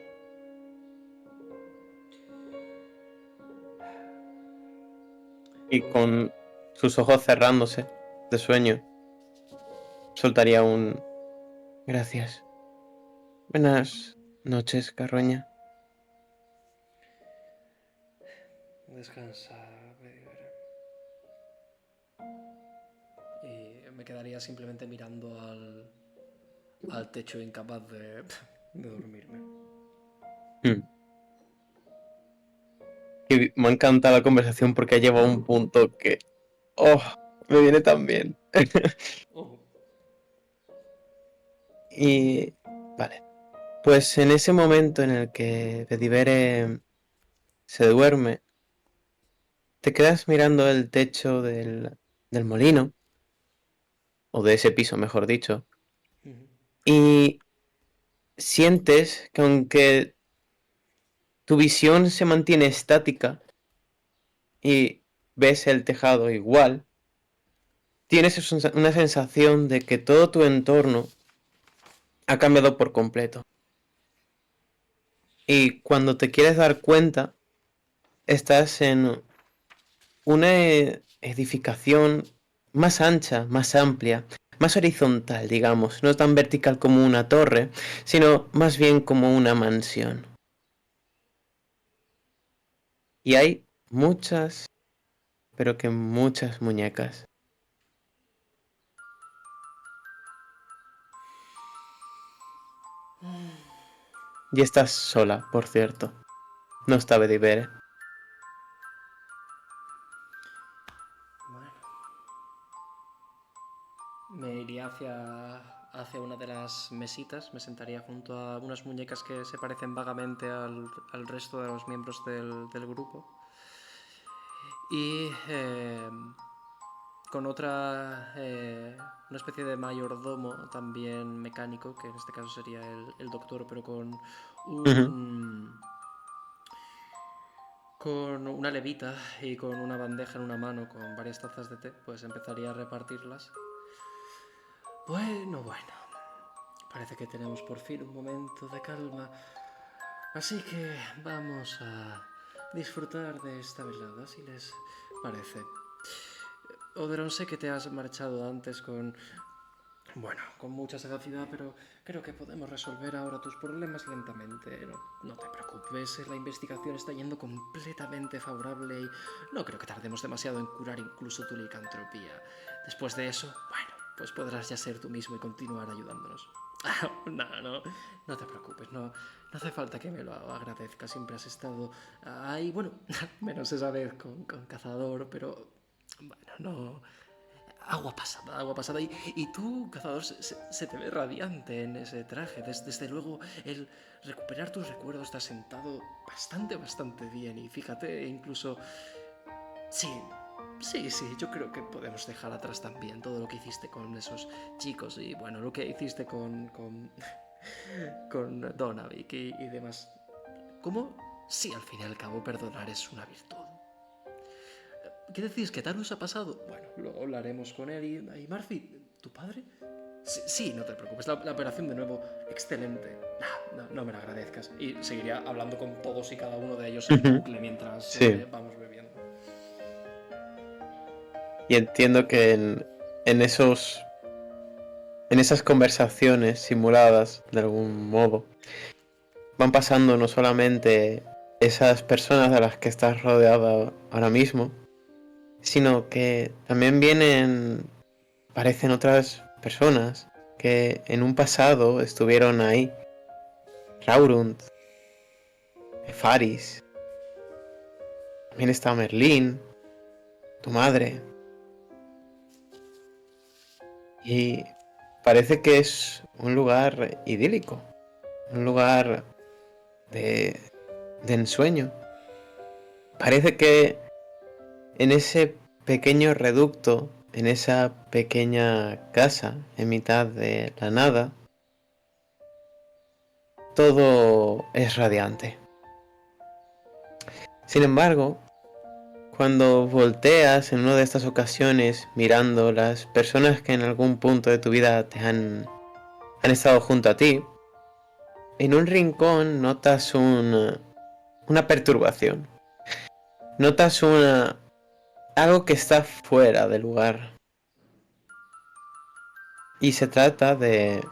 Y con sus ojos cerrándose de sueño, soltaría un gracias. Buenas noches, Carroña. Descansa, Veigar. Y me quedaría simplemente mirando al techo, incapaz de dormirme. Y me encanta la conversación porque ha llevado a un punto que... ¡Oh! Me viene tan bien. Oh. Y... Vale. Pues en ese momento en el que Bedivere se duerme, te quedas mirando el techo del molino, o de ese piso, mejor dicho, y sientes que aunque tu visión se mantiene estática y ves el tejado igual, tienes una sensación de que todo tu entorno ha cambiado por completo. Y cuando te quieres dar cuenta, estás en una edificación más ancha, más amplia, más horizontal, digamos, no tan vertical como una torre, sino más bien como una mansión. Y hay muchas, pero que muchas muñecas. Y estás sola, por cierto. No está Bedivere. Bueno. Me iría hacia una de las mesitas, me sentaría junto a unas muñecas que se parecen vagamente al resto de los miembros del grupo. Y con una especie de mayordomo también mecánico, que en este caso sería el doctor, pero Ujú. con una levita y con una bandeja en una mano con varias tazas de té, pues empezaría a repartirlas. Bueno, parece que tenemos por fin un momento de calma, así que vamos a disfrutar de esta velada, si les parece. Oderon, sé que te has marchado antes con mucha sagacidad, pero creo que podemos resolver ahora tus problemas lentamente. No te preocupes, la investigación está yendo completamente favorable y no creo que tardemos demasiado en curar incluso tu licantropía. Después de eso, bueno, pues podrás ya ser tú mismo y continuar ayudándonos. No te preocupes, no hace falta que me lo agradezcas. Siempre has estado ahí, bueno, menos esa vez con Cazador, pero bueno, no. Agua pasada, agua pasada. Y tú, cazador, se te ve radiante en ese traje. Desde luego, el recuperar tus recuerdos te ha sentado bastante bien. Y fíjate, incluso... Sí, sí, yo creo que podemos dejar atrás también todo lo que hiciste con esos chicos y, bueno, lo que hiciste con Donavik y demás. ¿Cómo? Sí, al fin y al cabo, perdonar es una virtud. ¿Qué decís? ¿Qué tal os ha pasado? Bueno, luego hablaremos con él y Murphy, ¿tu padre? Sí, sí, no te preocupes, la operación de nuevo, excelente. No me la agradezcas. Y seguiría hablando con todos y cada uno de ellos en Ujú. bucle mientras Sí. vamos bebiendo. Y entiendo que en esos... En esas conversaciones simuladas, de algún modo, van pasando no solamente esas personas de las que estás rodeada ahora mismo, sino que también aparecen otras personas que en un pasado estuvieron ahí. Raurund, Faris, también está Merlín, tu madre. Y parece que es un lugar idílico, un lugar de, de ensueño. Parece que en ese pequeño reducto, en esa pequeña casa en mitad de la nada, todo es radiante. Sin embargo, cuando volteas en una de estas ocasiones mirando las personas que en algún punto de tu vida han estado junto a ti, en un rincón notas una perturbación. Notas algo que está fuera de lugar. Y se trata de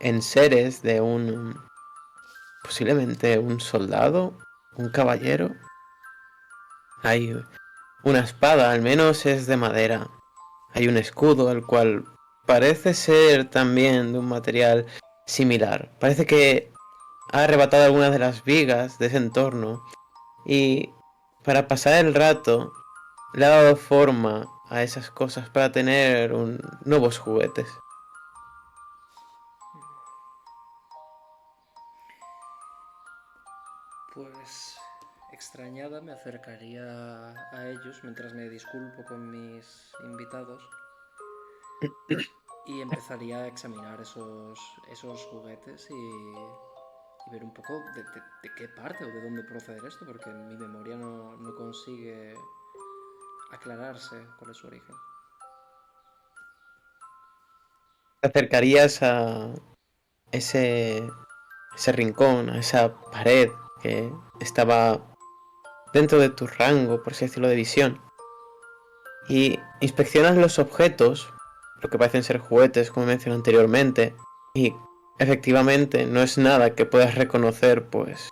enseres de posiblemente un soldado, un caballero. Hay una espada, al menos es de madera. Hay un escudo, el cual parece ser también de un material similar. Parece que ha arrebatado algunas de las vigas de ese entorno y para pasar el rato le ha dado forma a esas cosas para tener nuevos juguetes. Pues extrañada me acercaría a ellos mientras me disculpo con mis invitados y empezaría a examinar esos juguetes y ver un poco de qué parte o de dónde proceder esto, porque mi memoria no consigue aclararse cuál es su origen. Te acercarías a ese, ese rincón, a esa pared que estaba dentro de tu rango, por así decirlo, de visión. Y inspeccionas los objetos, lo que parecen ser juguetes, como mencioné anteriormente, y efectivamente no es nada que puedas reconocer, pues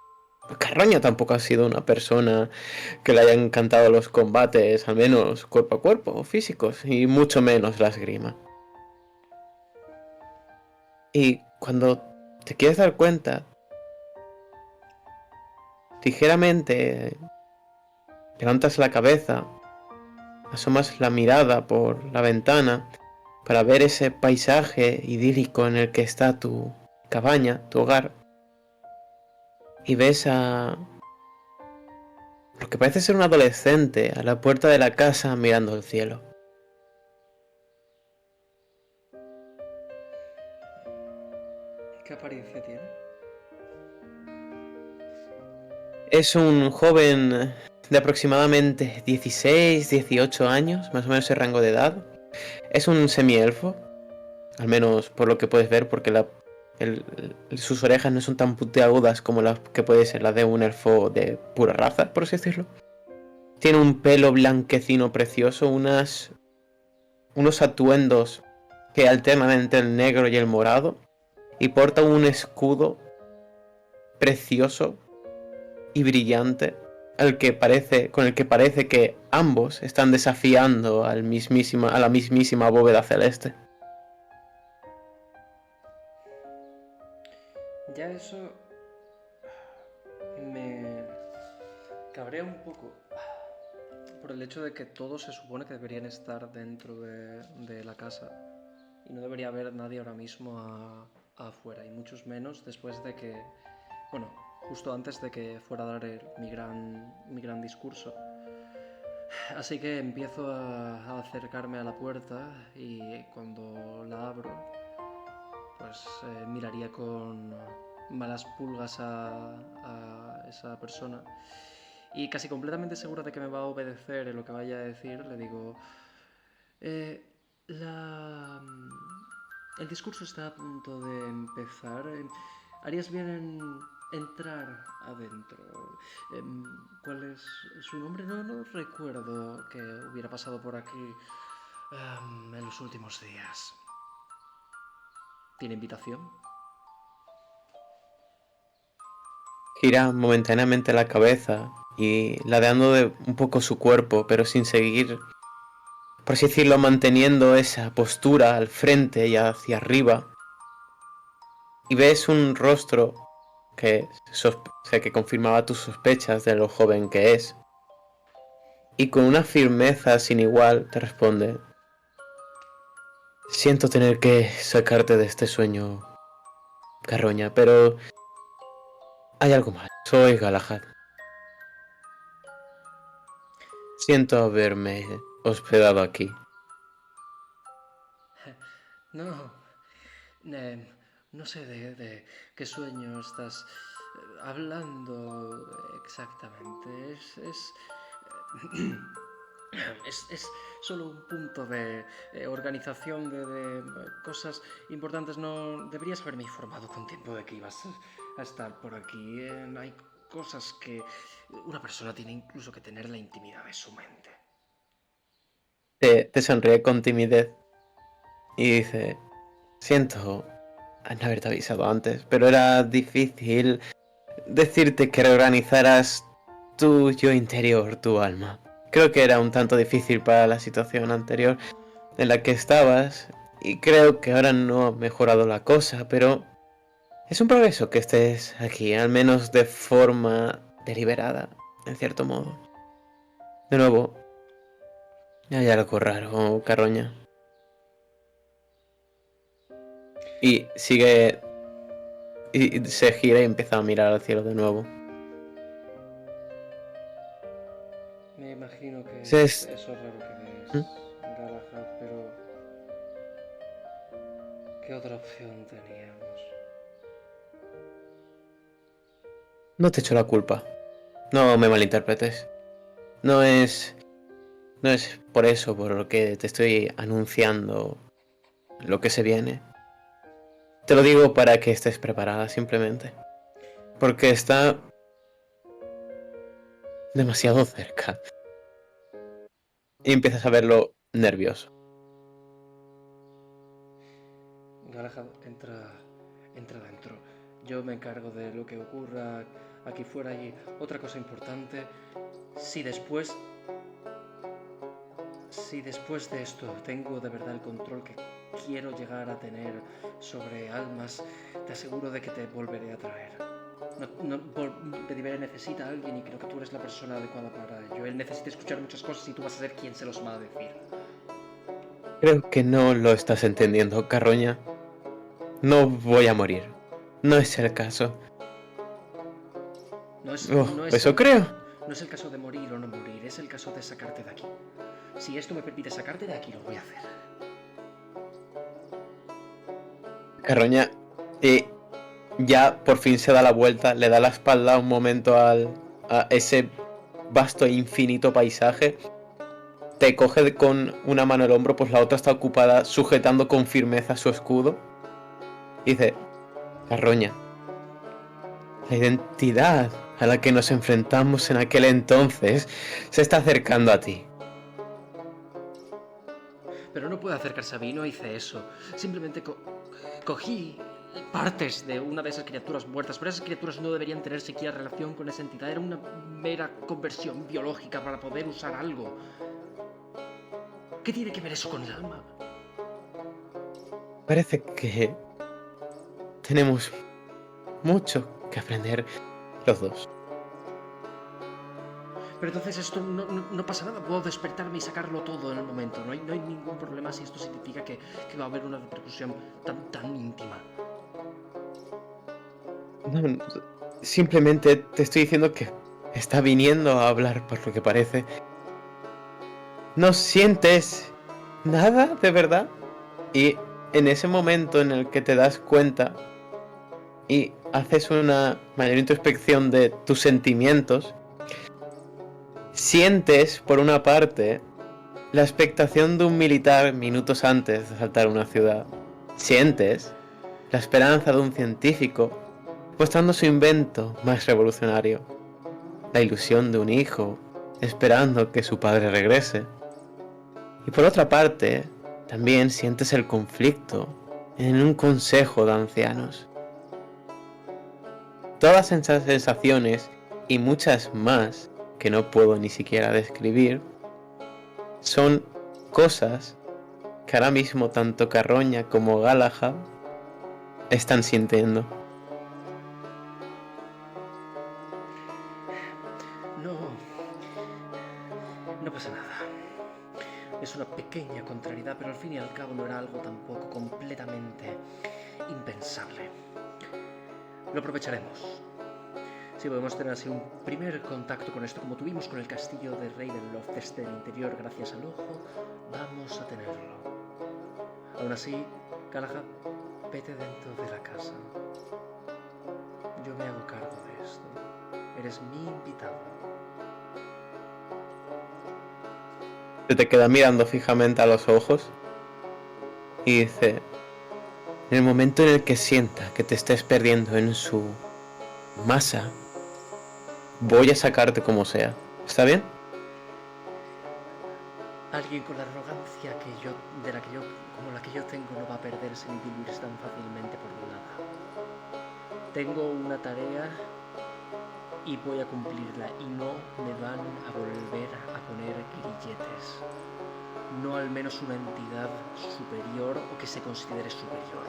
Carroña tampoco ha sido una persona que le haya encantado los combates, al menos cuerpo a cuerpo, físicos, y mucho menos la esgrima. Y cuando te quieres dar cuenta, ligeramente levantas la cabeza, asomas la mirada por la ventana para ver ese paisaje idílico en el que está tu cabaña, tu hogar, y ves a lo que parece ser un adolescente a la puerta de la casa mirando al cielo. ¿Qué apariencia tiene? Es un joven de aproximadamente 16, 18 años, más o menos ese rango de edad. Es un semielfo, al menos por lo que puedes ver, porque sus orejas no son tan puntiagudas como las que puede ser la de un elfo de pura raza, por así decirlo. Tiene un pelo blanquecino precioso, unos atuendos que alternan entre el negro y el morado, y porta un escudo precioso y brillante con el que parece que ambos están desafiando a la mismísima bóveda celeste. Ya eso me cabrea un poco por el hecho de que todos se supone que deberían estar dentro de la casa y no debería haber nadie ahora mismo afuera, y muchos menos después de que, bueno, justo antes de que fuera a dar mi gran discurso. Así que empiezo a acercarme a la puerta y cuando la abro, pues miraría con malas pulgas a esa persona y casi completamente segura de que me va a obedecer en lo que vaya a decir, le digo, eh, la... el discurso está a punto de empezar. Harías bien en entrar adentro. ¿Cuál es su nombre? No recuerdo que hubiera pasado por aquí en los últimos días. ¿Tiene invitación? Gira momentáneamente la cabeza y ladeando un poco su cuerpo, pero sin seguir, por así decirlo, manteniendo esa postura al frente y hacia arriba. Y ves un rostro que confirmaba tus sospechas de lo joven que es. Y con una firmeza sin igual te responde: Siento tener que sacarte de este sueño, Carroña, pero hay algo más. Soy Galahad. Siento haberme hospedado aquí. No, eh, no sé de qué sueño estás hablando exactamente. Es solo un punto de organización de cosas importantes. No deberías haberme informado con tiempo de que ibas a estar por aquí. Hay cosas que una persona tiene incluso que tener la intimidad de su mente. Te sonríe con timidez y dice, siento no haberte avisado antes, pero era difícil decirte que reorganizaras tu yo interior, tu alma. Creo que era un tanto difícil para la situación anterior en la que estabas y creo que ahora no ha mejorado la cosa, pero es un progreso que estés aquí, al menos de forma deliberada, en cierto modo. De nuevo, hay algo raro, Carroña. Y sigue y se gira y empieza a mirar al cielo de nuevo. Me imagino que es Es... eso raro que ves, ¿Mm? Galahad, pero ¿qué otra opción teníamos? No te echo la culpa. No me malinterpretes. No es... No es por eso por lo que te estoy anunciando lo que se viene. Te lo digo para que estés preparada simplemente. Porque está demasiado cerca. Y empiezas a verlo nervioso. Galahad, entra dentro. Yo me encargo de lo que ocurra aquí fuera y otra cosa importante, si después, si después de esto tengo de verdad el control que quiero llegar a tener sobre almas, te aseguro de que te volveré a traer. Bedivere necesita a alguien y creo que tú eres la persona adecuada para ello. Él necesita escuchar muchas cosas y tú vas a ser quien se los va a decir. Creo que no lo estás entendiendo, Carroña. No voy a morir. No es el caso. No es, Oh, no, es eso el, creo. no es el caso de morir o no morir, es el caso de sacarte de aquí. Si esto me permite sacarte de aquí, lo voy a hacer. Carroña. Y ya por fin se da la vuelta, le da la espalda un momento a ese vasto e infinito paisaje. Te coge con una mano el hombro, pues la otra está ocupada sujetando con firmeza su escudo. Y dice, Carroña, la identidad a la que nos enfrentamos en aquel entonces se está acercando a ti. Pero no puedo acercarse a mí, no hice eso. Simplemente cogí partes de una de esas criaturas muertas, pero esas criaturas no deberían tener siquiera relación con esa entidad. Era una mera conversión biológica para poder usar algo. ¿Qué tiene que ver eso con el alma? Parece que tenemos mucho que aprender los dos. Pero entonces esto no pasa nada, puedo despertarme y sacarlo todo en el momento. No hay ningún problema si esto significa que va a haber una repercusión tan íntima. No, simplemente te estoy diciendo que está viniendo a hablar por lo que parece. ¿No sientes nada de verdad? Y en ese momento en el que te das cuenta y haces una mayor introspección de tus sentimientos, sientes, por una parte, la expectación de un militar minutos antes de asaltar una ciudad. Sientes la esperanza de un científico mostrando su invento más revolucionario. La ilusión de un hijo esperando que su padre regrese. Y por otra parte, también sientes el conflicto en un consejo de ancianos. Todas esas sensaciones y muchas más que no puedo ni siquiera describir son cosas que ahora mismo tanto Carroña como Galahad están sintiendo. No, no pasa nada. Es una pequeña contrariedad, pero al fin y al cabo no era algo tampoco completamente impensable. Lo aprovecharemos. Si podemos tener así un primer contacto con esto, como tuvimos con el castillo de Ravenloft desde el interior gracias al ojo, vamos a tenerlo. Aún así, Galahad, vete dentro de la casa. Yo me hago cargo de esto. Eres mi invitado. Se te queda mirando fijamente a los ojos y dice: en el momento en el que sienta que te estés perdiendo en su masa, voy a sacarte como sea. ¿Está bien? Alguien con la arrogancia como la que yo tengo no va a perderse ni diluirse tan fácilmente por nada. Tengo una tarea y voy a cumplirla y no me van a volver a poner grilletes. No al menos una entidad superior o que se considere superior.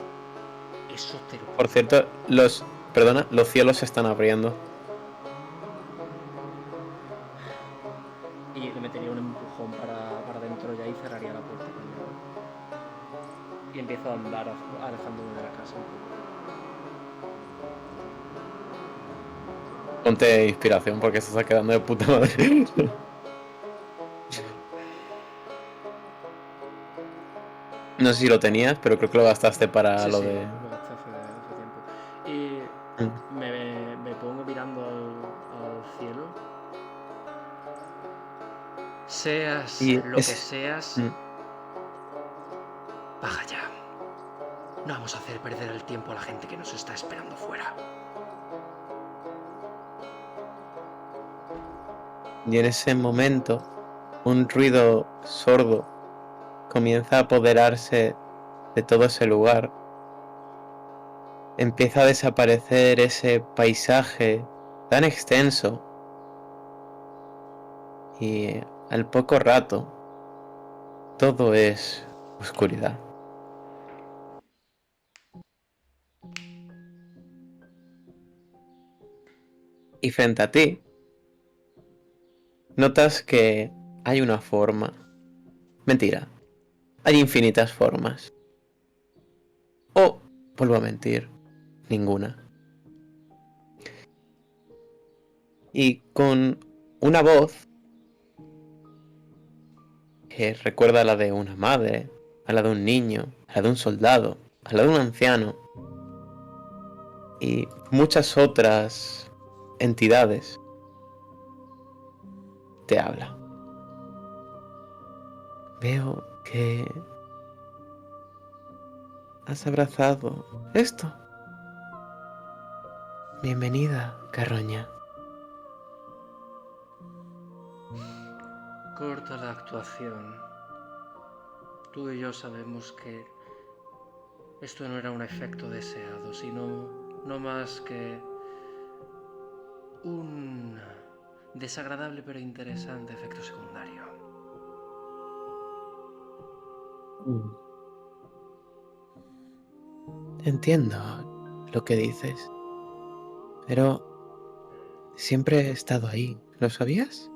Eso te lo puedo. Por cierto, los cielos se están abriendo. Y le metería un empujón para dentro ya y cerraría la puerta conmigo. Y empiezo a andar alejándome de la casa. Ponte inspiración porque se está quedando de puta madre. No sé si lo tenías, pero creo que lo gastaste para Sí, lo sí, de... lo gasté hace tiempo. Y me pongo mirando al cielo. Seas Y lo que seas, Mm. baja ya. No vamos a hacer perder el tiempo a la gente que nos está esperando fuera. Y en ese momento, un ruido sordo comienza a apoderarse de todo ese lugar. Empieza a desaparecer ese paisaje tan extenso. Y al poco rato, todo es oscuridad. Y frente a ti, notas que hay una forma. Mentira, hay infinitas formas. O, vuelvo a mentir, ninguna. Y con una voz que recuerda a la de una madre, a la de un niño, a la de un soldado, a la de un anciano y muchas otras entidades, te habla. Veo que has abrazado esto. Bienvenida, Carroña. Corta la actuación. Tú y yo sabemos que esto no era un efecto deseado, sino no más que un desagradable pero interesante efecto secundario. Entiendo lo que dices, pero siempre he estado ahí, ¿lo sabías?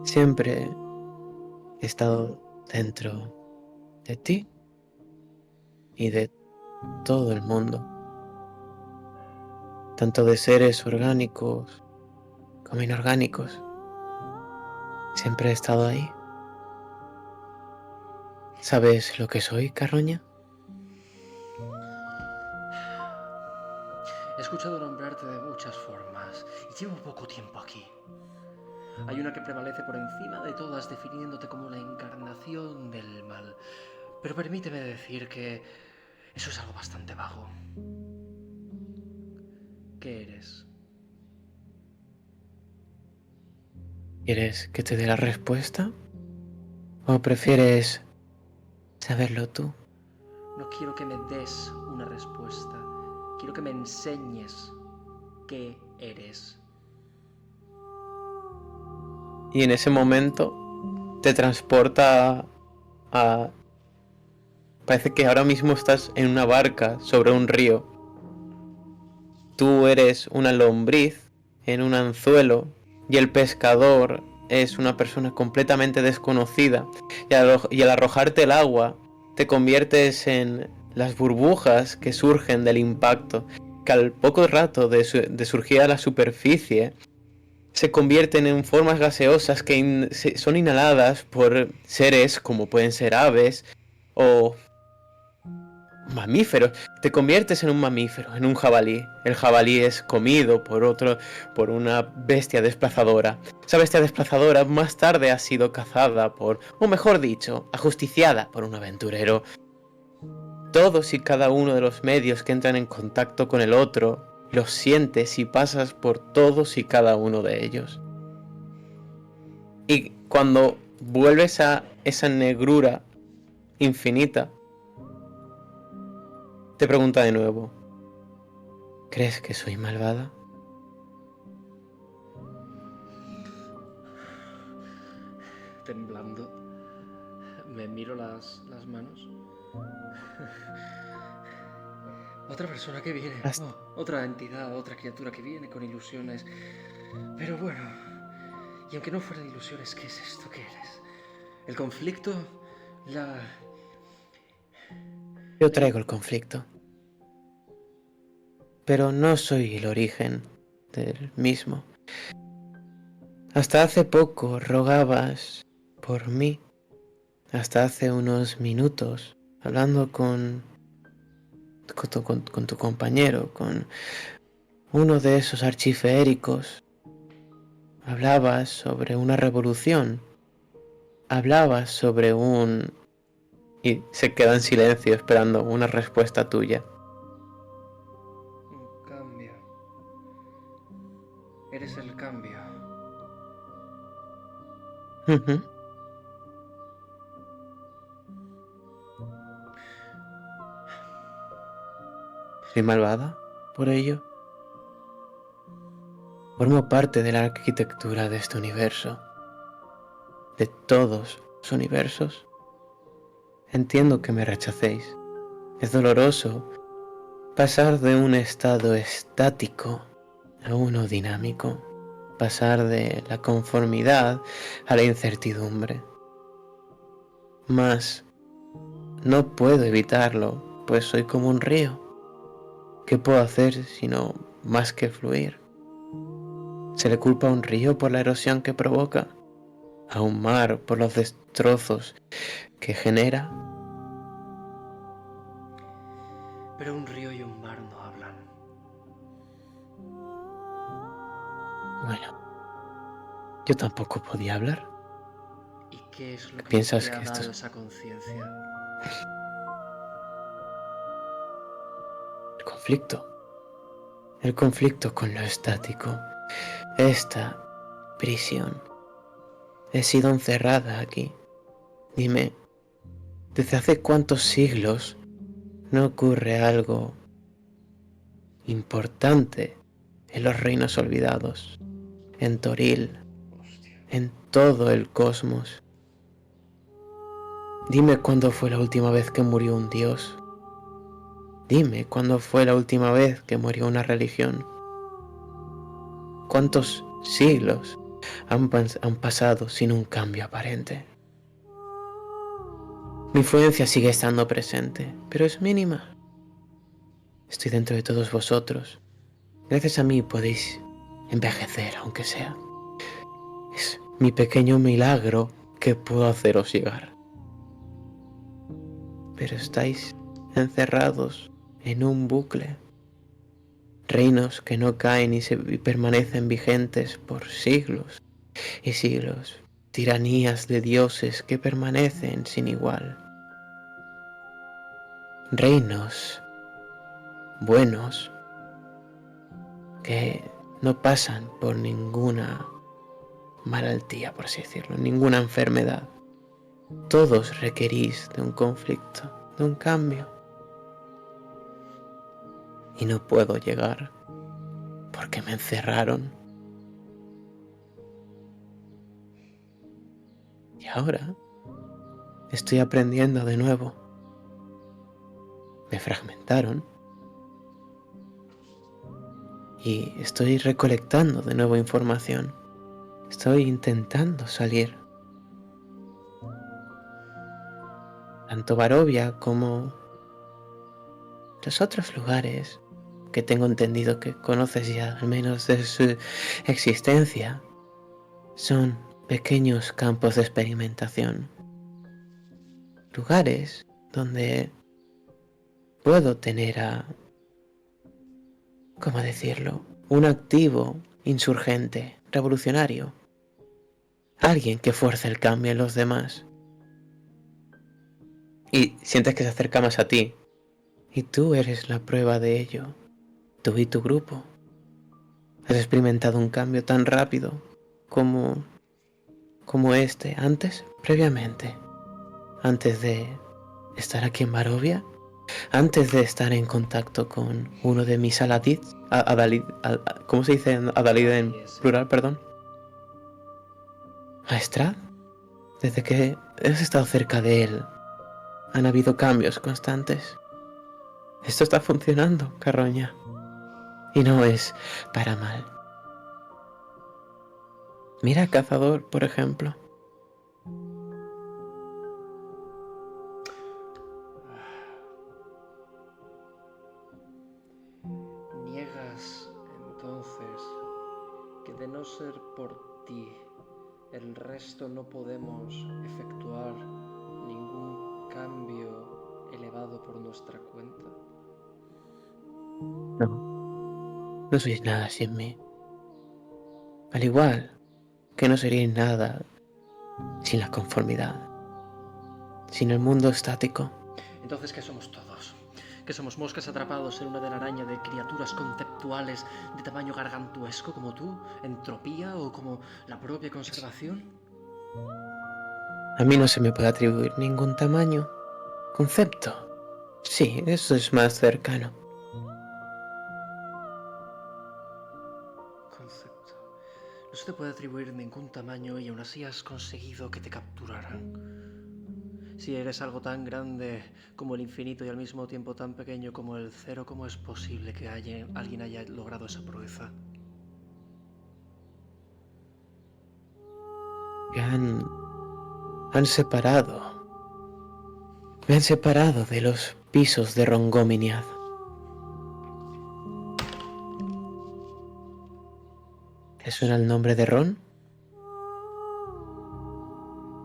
Siempre he estado dentro de ti y de todo el mundo, tanto de seres orgánicos como inorgánicos. Siempre he estado ahí. ¿Sabes lo que soy, Carroña? He escuchado nombrarte de muchas formas y llevo poco tiempo aquí. Hay una que prevalece por encima de todas, definiéndote como la encarnación del mal. Pero permíteme decir que eso es algo bastante vago. ¿Qué eres? ¿Quieres que te dé la respuesta? ¿O prefieres saberlo tú? No quiero que me des una respuesta. Quiero que me enseñes qué eres. Y en ese momento te transporta a... Parece que ahora mismo estás en una barca sobre un río. Tú eres una lombriz en un anzuelo y el pescador es una persona completamente desconocida y al arrojarte el agua te conviertes en las burbujas que surgen del impacto, que al poco rato de surgir a la superficie se convierten en formas gaseosas que son inhaladas por seres como pueden ser aves o mamíferos. Te conviertes en un mamífero, en un jabalí. El jabalí es comido por una bestia desplazadora. Esa bestia desplazadora más tarde ha sido cazada o mejor dicho, ajusticiada por un aventurero. Todos y cada uno de los medios que entran en contacto con el otro, los sientes y pasas por todos y cada uno de ellos. Y cuando vuelves a esa negrura infinita, te pregunta de nuevo, ¿crees que soy malvada? Temblando, me miro las manos. Otra persona que viene, otra entidad, otra criatura que viene con ilusiones. Pero bueno, y aunque no fueran ilusiones, ¿qué es esto que eres? El conflicto, Yo traigo el conflicto. Pero no soy el origen del mismo. Hasta hace poco rogabas por mí. Hasta hace unos minutos, hablando con tu compañero, con uno de esos archifeéricos, hablabas sobre una revolución. Hablabas sobre un... Y se queda en silencio esperando una respuesta tuya. un cambio. Eres el cambio. ¿Soy malvada por ello? Formo parte de la arquitectura de este universo, de todos los universos. Entiendo que me rechacéis. Es doloroso pasar de un estado estático a uno dinámico, pasar de la conformidad a la incertidumbre. Mas no puedo evitarlo, pues soy como un río. ¿Qué puedo hacer sino más que fluir? ¿Se le culpa a un río por la erosión que provoca? ¿A un mar por los destrozos que genera? Pero un río y un mar no hablan. Bueno, yo tampoco podía hablar. ¿Y qué es lo que ¿Piensas te ha que esto dado es esa conciencia? el conflicto? El conflicto con lo estático. Esta prisión. He sido encerrada aquí. Dime, ¿desde hace cuántos siglos no ocurre algo importante en los reinos olvidados? En Toril, Hostia. en todo el cosmos. Dime cuándo fue la última vez que murió un dios. Dime cuándo fue la última vez que murió una religión. ¿Cuántos siglos han pasado sin un cambio aparente? Mi influencia sigue estando presente, pero es mínima. Estoy dentro de todos vosotros. Gracias a mí podéis envejecer, aunque sea. Es mi pequeño milagro que puedo haceros llegar. Pero estáis encerrados en un bucle. Reinos que no caen y permanecen vigentes por siglos y siglos. Tiranías de dioses que permanecen sin igual. Reinos buenos que no pasan por ninguna malaltía, por así decirlo, ninguna enfermedad. Todos requerís de un conflicto, de un cambio. Y no puedo llegar porque me encerraron. Y ahora estoy aprendiendo de nuevo. Me fragmentaron y estoy recolectando de nuevo información. Estoy intentando salir. Tanto Barovia como los otros lugares que tengo entendido que conoces ya, al menos de su existencia, son pequeños campos de experimentación. Lugares donde puedo tener ¿cómo decirlo? Un activo insurgente, revolucionario. Alguien que fuerce el cambio en los demás. Y sientes que se acerca más a ti. Y tú eres la prueba de ello. Tú y tu grupo. Has experimentado un cambio tan rápido como este antes, previamente. Antes de estar aquí en Barovia. Antes de estar en contacto con uno de mis ¿cómo se dice Adalid en plural, perdón? ¿Maestra? Desde que has estado cerca de él, han habido cambios constantes. Esto está funcionando, Carroña. Y no es para mal. Mira a Cazador, por ejemplo. ¿Niegas entonces que de no ser por ti, el resto no podemos efectuar ningún cambio elevado por nuestra cuenta? No, no sois nada sin mí. Al igual que no seríais nada sin la conformidad, sin el mundo estático. Entonces, ¿qué somos todos? ¿Que somos moscas atrapados en una telaraña de criaturas conceptuales de tamaño gargantuesco como tú, entropía o como la propia conservación? A mí no se me puede atribuir ningún tamaño. Concepto. Sí, eso es más cercano. Concepto. No se te puede atribuir ningún tamaño y aún así has conseguido que te capturaran. Si eres algo tan grande como el infinito y al mismo tiempo tan pequeño como el cero, ¿cómo es posible que alguien haya logrado esa proeza? Que han separado. Me han separado de los pisos de Rongominiad. ¿Te suena el nombre de Ron?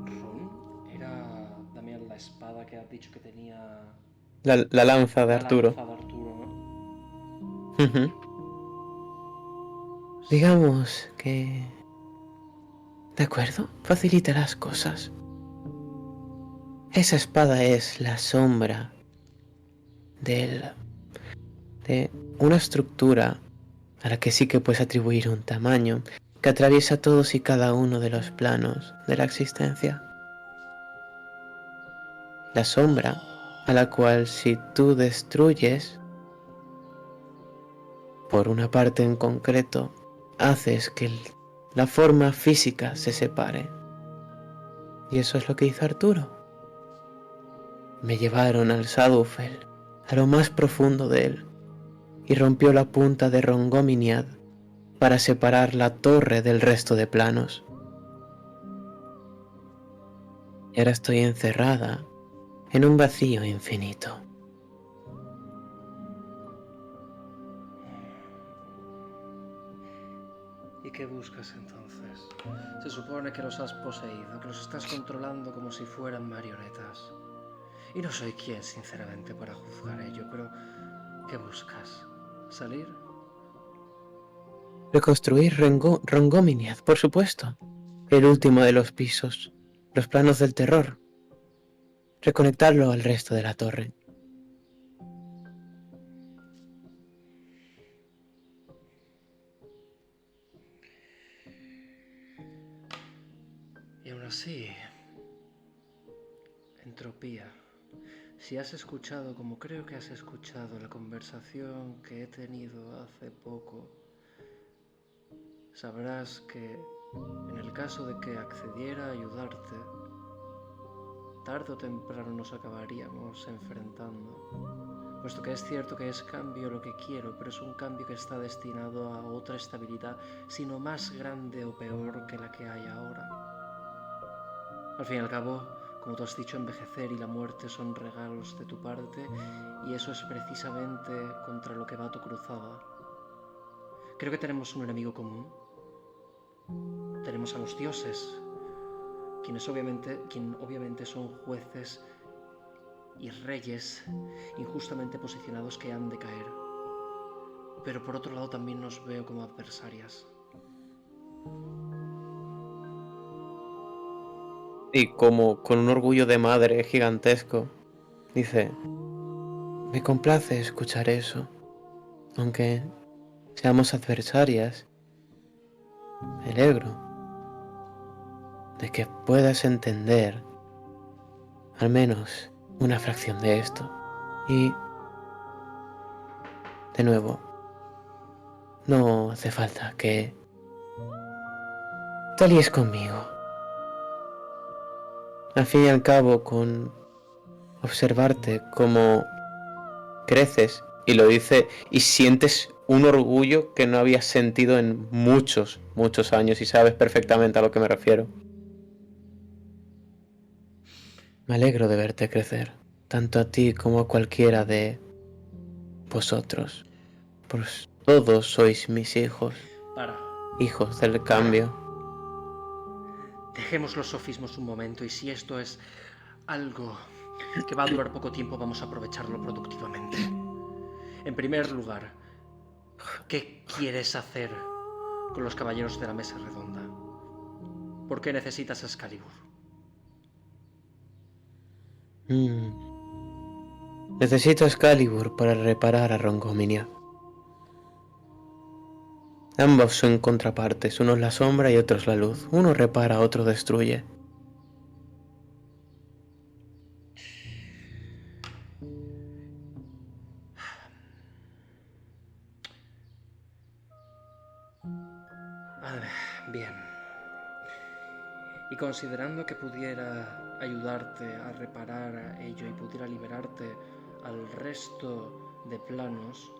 Ron era también la espada que has dicho que tenía. La lanza de La Arturo. lanza de Arturo, ¿no? Ujú. Sí. Digamos que... De acuerdo, facilita las cosas. Esa espada es la sombra del... de una estructura a la que sí que puedes atribuir un tamaño que atraviesa todos y cada uno de los planos de la existencia. La sombra a la cual si tú destruyes por una parte en concreto, haces que la forma física se separe. Y eso es lo que hizo Arturo. Me llevaron al Shadowfell, a lo más profundo de él, y rompió la punta de Rongominiad para separar la torre del resto de planos. Y ahora estoy encerrada en un vacío infinito. ¿Y qué buscas entonces? Se supone que los has poseído, que los estás controlando como si fueran marionetas. Y no soy quien, sinceramente, para juzgar ello, pero ¿qué buscas? ¿Salir? Reconstruir Rongominiad, por supuesto. El último de los pisos. Los planos del terror. Reconectarlo al resto de la torre. Y aún así, entropía. Si has escuchado, como creo que has escuchado, la conversación que he tenido hace poco, sabrás que en el caso de que accediera a ayudarte, tarde o temprano nos acabaríamos enfrentando. puesto que es cierto que es cambio lo que quiero, pero es un cambio que está destinado a otra estabilidad, sino más grande o peor que la que hay ahora. Al fin y al cabo, como tú has dicho, envejecer y la muerte son regalos de tu parte, y eso es precisamente contra lo que va tu cruzada. Creo que tenemos un enemigo común. Tenemos a los dioses, quienes obviamente son jueces y reyes injustamente posicionados que han de caer. Pero por otro lado también nos veo como adversarias. Y como con un orgullo de madre gigantesco, dice, me complace escuchar eso, aunque seamos adversarias, me alegro de que puedas entender al menos una fracción de esto. Y, de nuevo, no hace falta que te alíes conmigo. Al fin y al cabo, con observarte como creces, y lo dice, y sientes un orgullo que no habías sentido en muchos, muchos años, y sabes perfectamente a lo que me refiero. Me alegro de verte crecer, tanto a ti como a cualquiera de vosotros, pues todos sois mis hijos, hijos del cambio. Dejemos los sofismos un momento, y si esto es algo que va a durar poco tiempo, vamos a aprovecharlo productivamente. En primer lugar, ¿qué quieres hacer con los caballeros de la mesa redonda? ¿Por qué necesitas a Excalibur? Necesito a Excalibur para reparar a Rongominia. Ambos son contrapartes, uno es la sombra y otro es la luz. Uno repara, otro destruye. Bien. Y considerando que pudiera ayudarte a reparar ello y pudiera liberarte al resto de planos,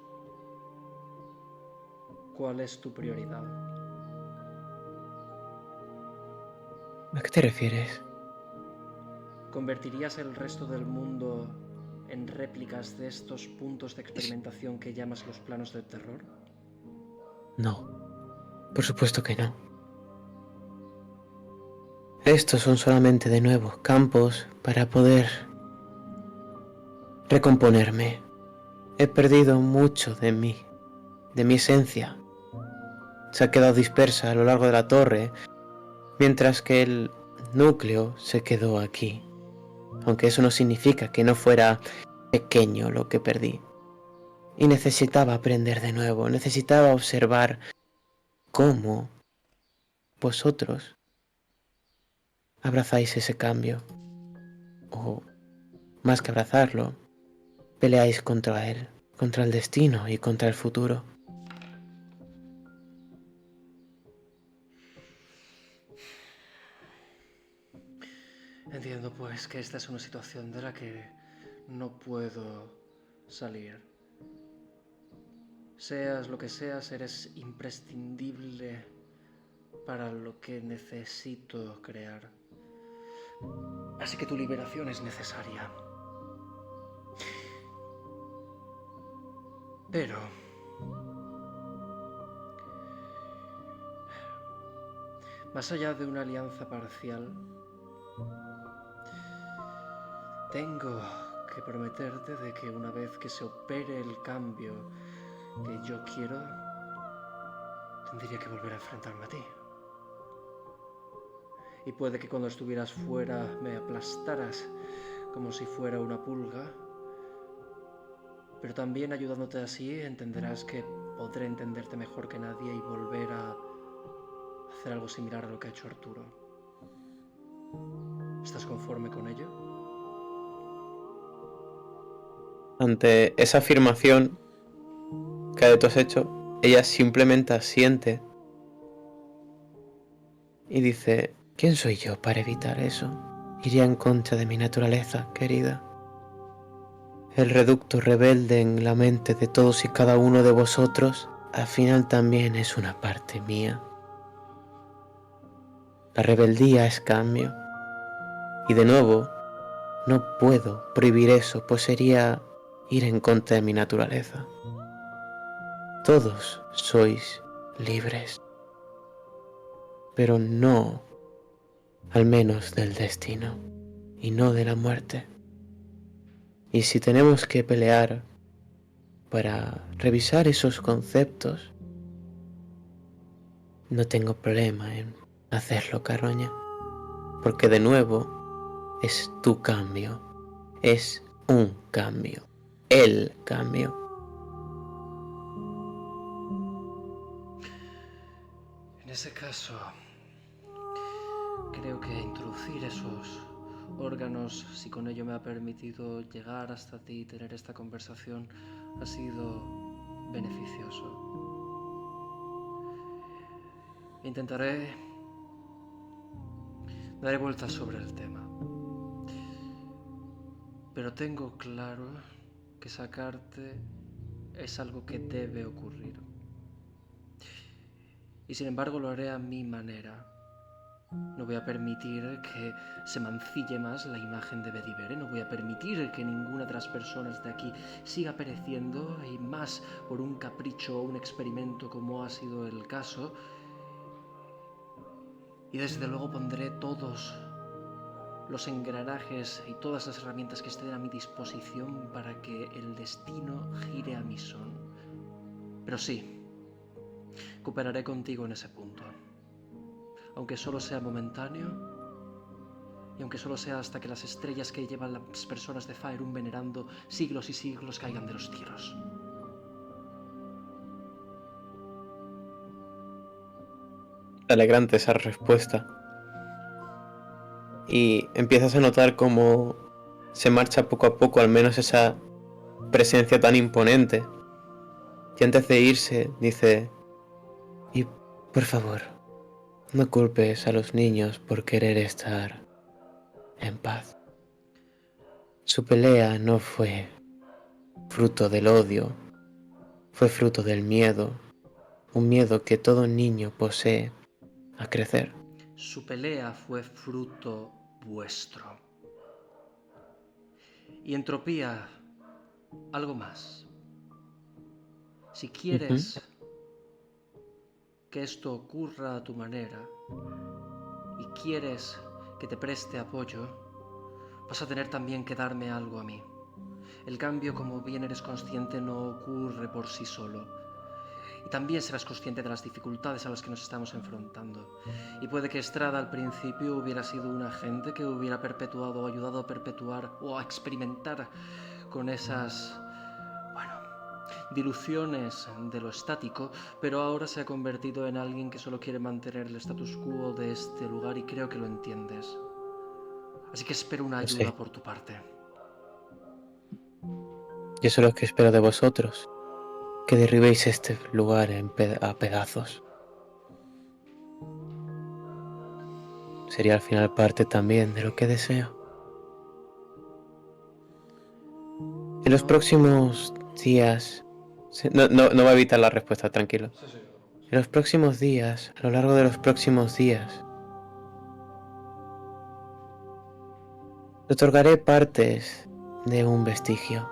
¿cuál es tu prioridad? ¿A qué te refieres? ¿Convertirías el resto del mundo en réplicas de estos puntos de experimentación que llamas los planos del terror? No, por supuesto que no. Estos son solamente de nuevo campos para poder recomponerme. He perdido mucho de mí, de mi esencia. Se ha quedado dispersa a lo largo de la torre, mientras que el núcleo se quedó aquí. Aunque eso no significa que no fuera pequeño lo que perdí. Y necesitaba aprender de nuevo, necesitaba observar cómo vosotros abrazáis ese cambio. O, más que abrazarlo, peleáis contra él, contra el destino y contra el futuro. Entiendo pues que esta es una situación de la que no puedo salir. Seas lo que seas, eres imprescindible para lo que necesito crear. Así que tu liberación es necesaria. Pero más allá de una alianza parcial, tengo que prometerte de que una vez que se opere el cambio que yo quiero, tendría que volver a enfrentarme a ti. Y puede que cuando estuvieras fuera me aplastaras como si fuera una pulga, pero también ayudándote así entenderás que podré entenderte mejor que nadie y volver a hacer algo similar a lo que ha hecho Arturo. ¿Estás conforme con ello? Ante esa afirmación que tú has hecho, ella simplemente asiente y dice, ¿quién soy yo para evitar eso? Iría en contra de mi naturaleza, querida. el reducto rebelde en la mente de todos y cada uno de vosotros, al final también es una parte mía. La rebeldía es cambio. Y de nuevo, no puedo prohibir eso, pues sería ir en contra de mi naturaleza. Todos sois libres, pero no, al menos del destino, y no de la muerte. Y si tenemos que pelear para revisar esos conceptos, no tengo problema en hacerlo, Carroña, porque de nuevo es tu cambio, es un cambio, el cambio. En ese caso, creo que introducir esos órganos, si con ello me ha permitido llegar hasta ti y tener esta conversación, ha sido beneficioso. Daré vueltas sobre el tema. Pero tengo claro que sacarte es algo que debe ocurrir. Y sin embargo lo haré a mi manera. No voy a permitir que se mancille más la imagen de Bedivere. No voy a permitir que ninguna de las personas de aquí siga pereciendo, y más por un capricho o un experimento como ha sido el caso. Y desde luego pondré todos los engranajes y todas las herramientas que estén a mi disposición para que el destino gire a mi son. Pero sí, cooperaré contigo en ese punto. Aunque solo sea momentáneo, y aunque solo sea hasta que las estrellas que llevan las personas de Faerun venerando siglos y siglos caigan de los cielos. Alegrante esa respuesta. Y empiezas a notar cómo se marcha poco a poco, al menos esa presencia tan imponente. Y antes de irse, dice: y por favor, no culpes a los niños por querer estar en paz. Su pelea no fue fruto del odio, fue fruto del miedo, un miedo que todo niño posee a crecer. Su pelea fue fruto vuestro. Y entropía, algo más. Si quieres que esto ocurra a tu manera y quieres que te preste apoyo, vas a tener también que darme algo a mí. El cambio, como bien eres consciente, no ocurre por sí solo. Y también serás consciente de las dificultades a las que nos estamos enfrentando. Y puede que Estrada al principio hubiera sido un agente que hubiera perpetuado o ayudado a perpetuar o a experimentar con esas, diluciones de lo estático, pero ahora se ha convertido en alguien que solo quiere mantener el status quo de este lugar, y creo que lo entiendes. Así que espero una No ayuda sé, por tu parte. y eso es lo que espero de vosotros, que derribéis este lugar a pedazos. Sería al final parte también de lo que deseo. En los No. próximos días... No va a evitar la respuesta, tranquilo. Sí, sí. En los próximos días, a lo largo de los próximos días, te otorgaré partes de un vestigio.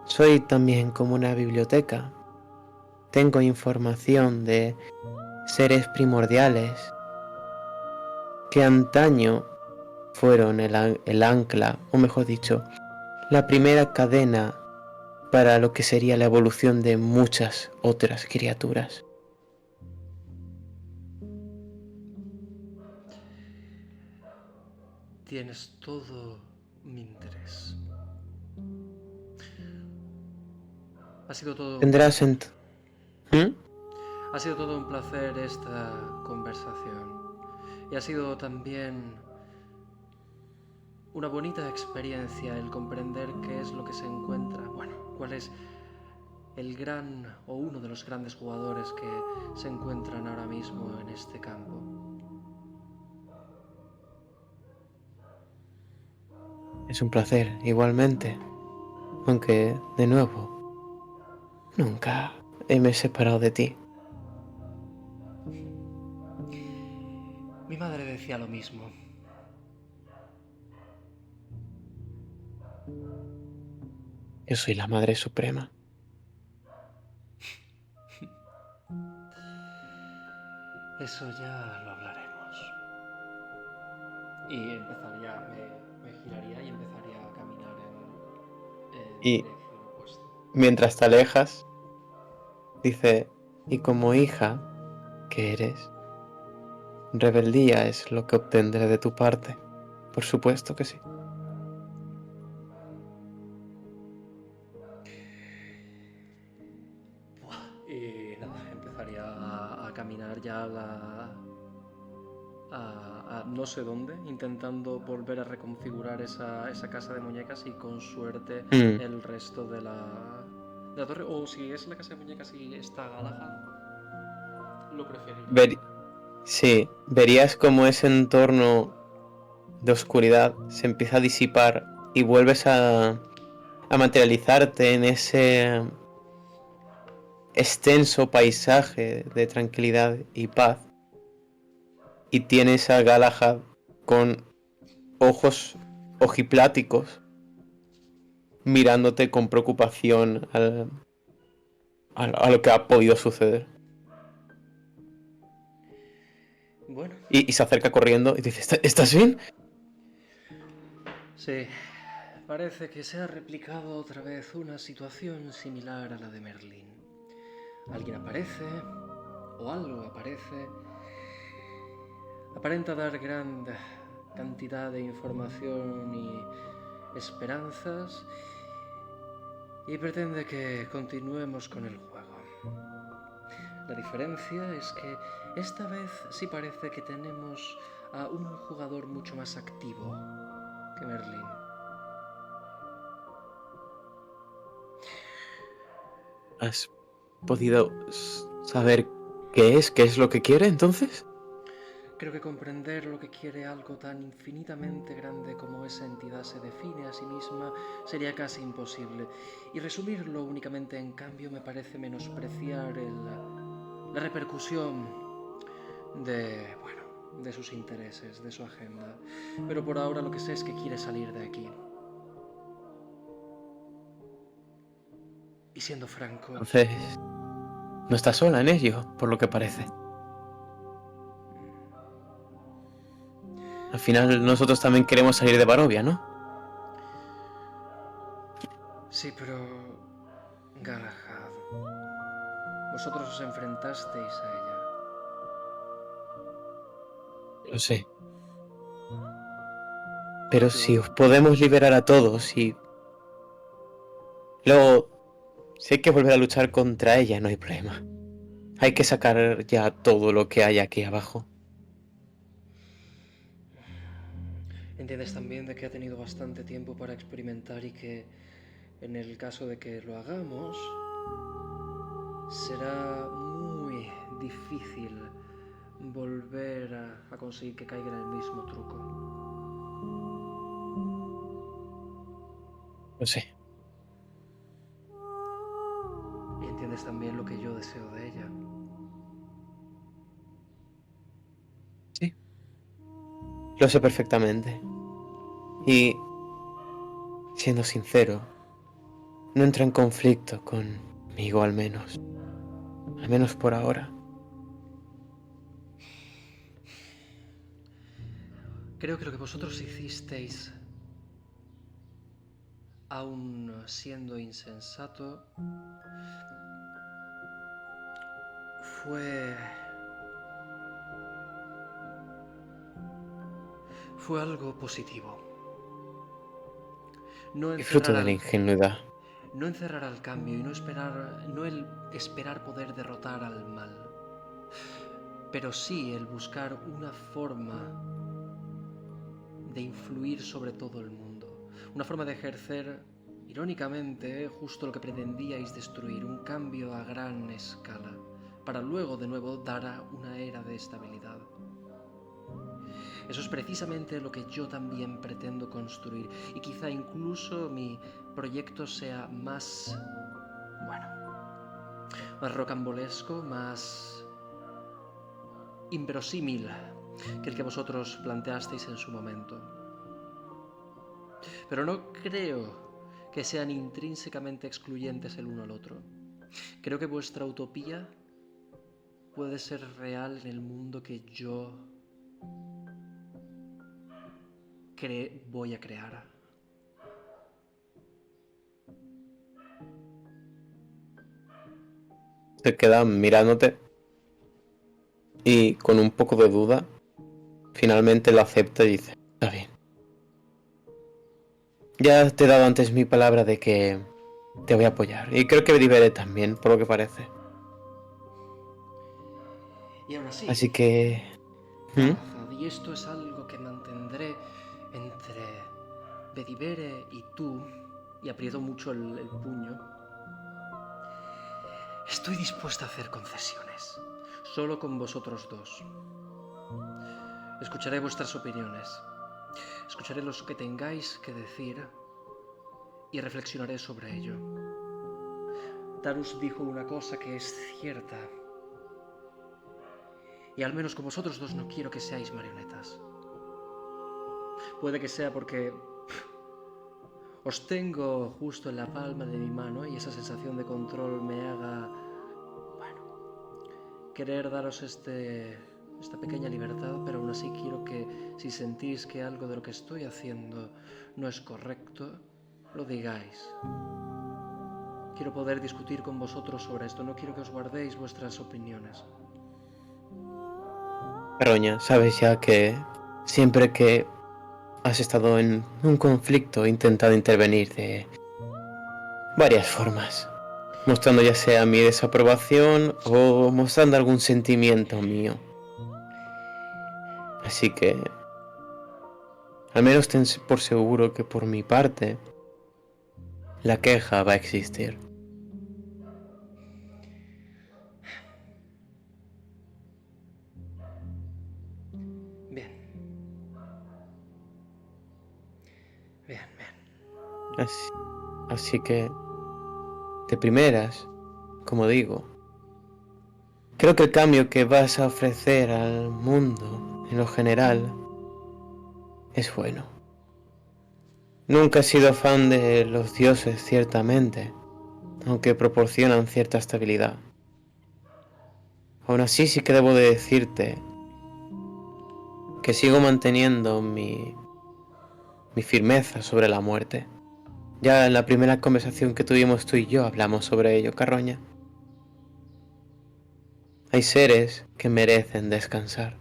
Soy también como una biblioteca. Tengo información de seres primordiales que antaño fueron el ancla, o mejor dicho, la primera cadena para lo que sería la evolución de muchas otras criaturas. Tienes todo mi interés. Ha sido todo un Tendrás placer. en... ¿Mm? Ha sido todo un placer esta conversación. Y ha sido también una bonita experiencia el comprender qué es lo que se encuentra, cuál es el gran o uno de los grandes jugadores que se encuentran ahora mismo en este campo. Es un placer, igualmente. Aunque, de nuevo, nunca me he separado de ti. Mi madre decía lo mismo. Yo soy la Madre Suprema. Eso ya lo hablaremos. Y empezaría, me giraría y empezaría a caminar en Y dirección opuesta. mientras te alejas, dice, y como hija que eres, rebeldía es lo que obtendré de tu parte. Por supuesto que sí. Y nada, empezaría a caminar ya a no sé dónde, intentando volver a reconfigurar esa casa de muñecas y con suerte Mm. el resto de la torre. O si es la casa de muñecas y está Galahad, lo preferiría. Ver- sí, verías como ese entorno de oscuridad se empieza a disipar y vuelves a materializarte en ese extenso paisaje de tranquilidad y paz. Y tienes a Galahad con ojos ojipláticos mirándote con preocupación a lo que ha podido suceder. Bueno, Y se acerca corriendo y dice, ¿estás bien? sí, parece que se ha replicado otra vez una situación similar a la de Merlín. Alguien aparece, o algo aparece, aparenta dar gran cantidad de información y esperanzas y pretende que continuemos con el juego. La diferencia es que esta vez sí parece que tenemos a un jugador mucho más activo que Merlín. ¿Has podido saber qué es? ¿Qué es lo que quiere entonces? Creo que comprender lo que quiere algo tan infinitamente grande como esa entidad se define a sí misma sería casi imposible. Y resumirlo únicamente en cambio me parece menospreciar la repercusión de sus intereses, de su agenda. Pero por ahora lo que sé es que quiere salir de aquí. Y siendo franco, Entonces, no está sola en ello, por lo que parece. Al final nosotros también queremos salir de Barovia, ¿no? sí, pero Galahad, vosotros os enfrentasteis a ella. Lo sé. Pero si Yo os podemos liberar a todos y luego, si hay que volver a luchar contra ella, no hay problema. Hay que sacar ya todo lo que hay aquí abajo. entiendes también de que ha tenido bastante tiempo para experimentar y que en el caso de que lo hagamos, será muy difícil volver a conseguir que caiga en el mismo truco. Lo sé. Y entiendes también lo que yo deseo de ella. Sí. Lo sé perfectamente. Y, siendo sincero, no entra en conflicto conmigo al menos. Al menos por ahora. Creo que lo que vosotros hicisteis, aun siendo insensato, fue algo positivo. No Disfruto encerrar de la al, ingenuidad. no encerrar al cambio y no el esperar poder derrotar al mal, pero sí el buscar una forma de influir sobre todo el mundo, una forma de ejercer, irónicamente, justo lo que pretendíais destruir, un cambio a gran escala, para luego de nuevo dar a una era de estabilidad. Eso es precisamente lo que yo también pretendo construir. Y quizá incluso mi proyecto sea más, bueno, más rocambolesco, más inverosímil que el que vosotros planteasteis en su momento. Pero no creo que sean intrínsecamente excluyentes el uno al otro. Creo que vuestra utopía puede ser real en el mundo que yo voy a crear. Se queda mirándote y con un poco de duda, finalmente lo acepta y dice, está bien. Ya te he dado antes mi palabra de que te voy a apoyar. Y creo que Bedivere también, por lo que parece. Y aún así, Así que... ¿Mm? Galahad, y esto es algo que mantendré entre Bedivere y tú, y aprieto mucho el puño, estoy dispuesta a hacer concesiones, solo con vosotros dos. Escucharé vuestras opiniones, escucharé lo que tengáis que decir y reflexionaré sobre ello. Tarus dijo una cosa que es cierta, y al menos con vosotros dos no quiero que seáis marionetas. Puede que sea porque os tengo justo en la palma de mi mano y esa sensación de control me haga, bueno, querer daros esta pequeña libertad, pero aún así quiero que si sentís que algo de lo que estoy haciendo no es correcto, lo digáis. Quiero poder discutir con vosotros sobre esto, no quiero que os guardéis vuestras opiniones. Caroña, sabes ya que siempre que has estado en un conflicto he intentado intervenir de varias formas. Mostrando ya sea mi desaprobación o mostrando algún sentimiento mío. Así que... al menos ten por seguro que por mi parte, la queja va a existir. Bien. Bien, bien. Así que, de primeras, como digo, creo que el cambio que vas a ofrecer al mundo, en lo general, es bueno. Nunca he sido fan de los dioses, ciertamente, aunque proporcionan cierta estabilidad. Aún así sí que debo de decirte que sigo manteniendo mi firmeza sobre la muerte. Ya en la primera conversación que tuvimos tú y yo hablamos sobre ello, Carroña. Hay seres que merecen descansar.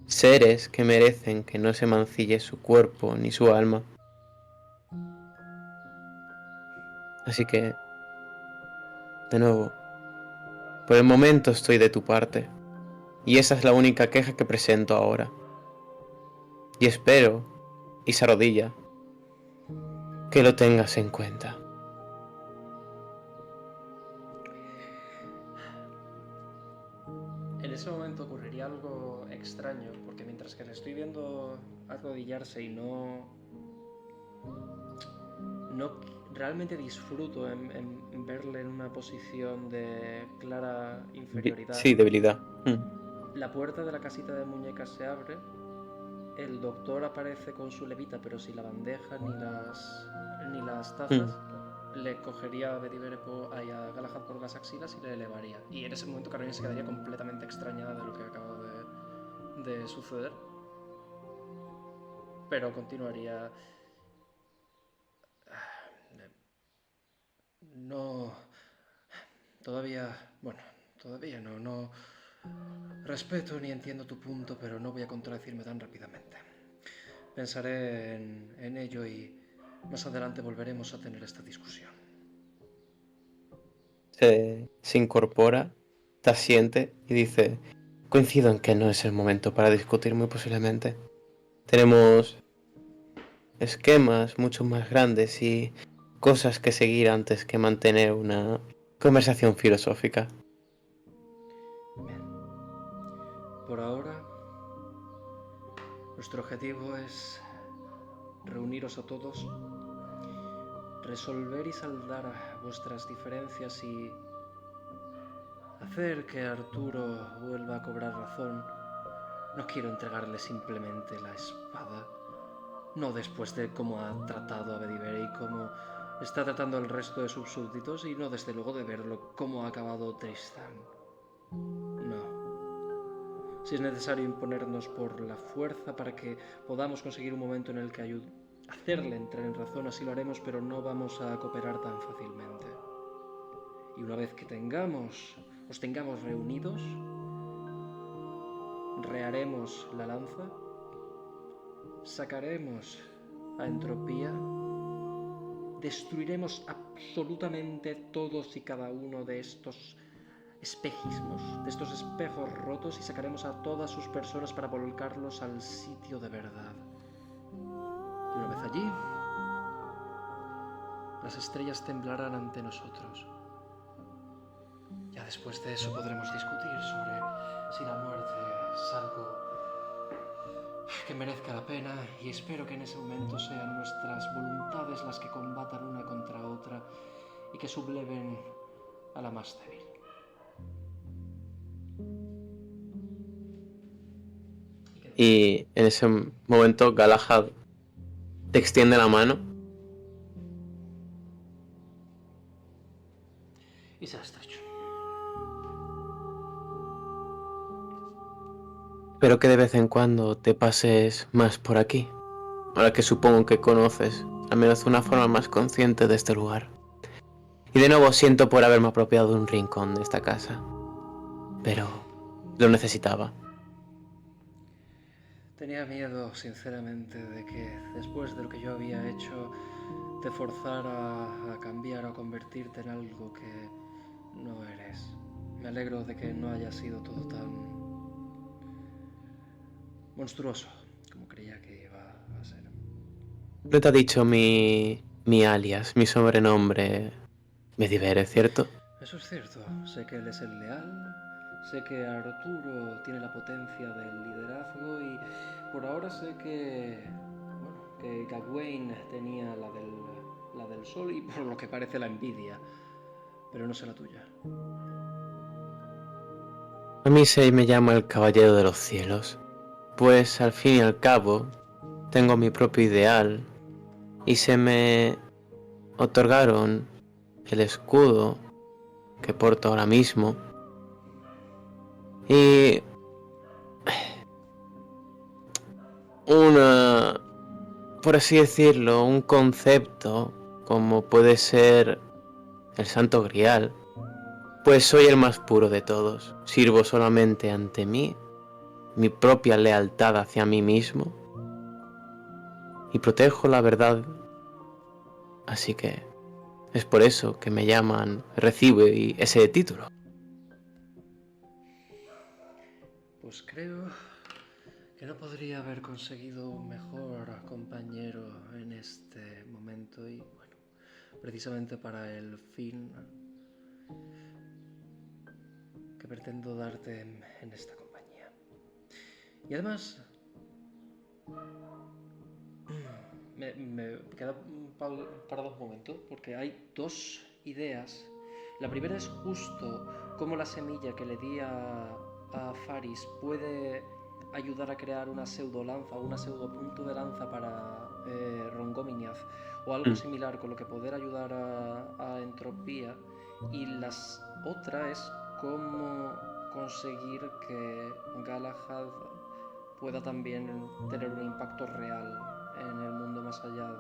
Seres que merecen que no se mancille su cuerpo ni su alma. Así que, de nuevo, por el momento estoy de tu parte. Y esa es la única queja que presento ahora. Y espero, y se arrodilla, que lo tengas en cuenta. En ese momento ocurriría algo extraño, porque mientras que le estoy viendo arrodillarse y no realmente disfruto en verle en una posición de clara inferioridad. Sí, debilidad. La puerta de la casita de muñecas se abre, el doctor aparece con su levita, pero sin la bandeja ni las tazas. Le cogería a a Galahad por las axilas y le elevaría. Y en ese momento Carolina se quedaría completamente extrañada de lo que acaba de suceder. Pero continuaría... No... Todavía... Bueno, todavía no... Respeto ni entiendo tu punto, pero no voy a contradecirme tan rápidamente. Pensaré en ello y más adelante volveremos a tener esta discusión. Se incorpora, te asiente y dice, coincido en que no es el momento para discutir muy posiblemente. Tenemos esquemas mucho más grandes y cosas que seguir antes que mantener una conversación filosófica. Bien. Por ahora, Nuestro objetivo es reuniros a todos, resolver y saldar vuestras diferencias y hacer que Arturo vuelva a cobrar razón. No quiero entregarle simplemente la espada, no después de cómo ha tratado a Bedivere y cómo está tratando al resto de sus súbditos, y no desde luego de verlo cómo ha acabado Tristan. No. Si es necesario imponernos por la fuerza para que podamos conseguir un momento en el que hacerle entrar en razón, así lo haremos, pero no vamos a cooperar tan fácilmente. Y una vez que os tengamos reunidos, rearemos la lanza, sacaremos a Entropía, destruiremos absolutamente todos y cada uno de estos espejismos, de estos espejos rotos, y sacaremos a todas sus personas para volcarlos al sitio de verdad. Y una vez allí, las estrellas temblarán ante nosotros. Ya después de eso podremos discutir sobre si la muerte es algo que merezca la pena, y espero que en ese momento sean nuestras voluntades las que combatan una contra otra y que subleven a la más débil. Y en ese momento Galahad te extiende la mano. Y se ha estrecho. Espero que de vez en cuando te pases más por aquí. Ahora que supongo que conoces, al menos de una forma más consciente, de este lugar. Y de nuevo siento por haberme apropiado de un rincón de esta casa. Pero lo necesitaba. Tenía miedo, sinceramente, de que después de lo que yo había hecho te forzara a cambiar o a convertirte en algo que no eres. Me alegro de que no haya sido todo tan monstruoso como creía que iba a ser. No te ha dicho mi alias, mi sobrenombre, Bedivere, ¿cierto? Eso es cierto. Sé que él es el leal, sé que Arturo tiene la potencia del liderazgo, y por ahora sé que, bueno, que Gawain tenía la del sol y por lo que parece la envidia, pero no sé la tuya. A mí se me llama el Caballero de los Cielos, pues al fin y al cabo tengo mi propio ideal y se me otorgaron el escudo que porto ahora mismo y una, por así decirlo, un concepto como puede ser el Santo Grial. Pues soy el más puro de todos, sirvo solamente ante mí, mi propia lealtad hacia mí mismo, y protejo la verdad. Así que es por eso que me llaman, recibo ese título. Pues creo que no podría haber conseguido un mejor compañero en este momento, y bueno, precisamente para el fin que pretendo darte en esta compañía. Y además, me queda parado un momento, porque hay dos ideas. La primera es justo cómo la semilla que le di a Faris puede ayudar a crear una pseudo lanza o una pseudo punto de lanza para Rongominiath, o algo Mm. similar, con lo que poder ayudar a Entropía. Y la otra es cómo conseguir que Galahad pueda también tener un impacto real en el mundo más allá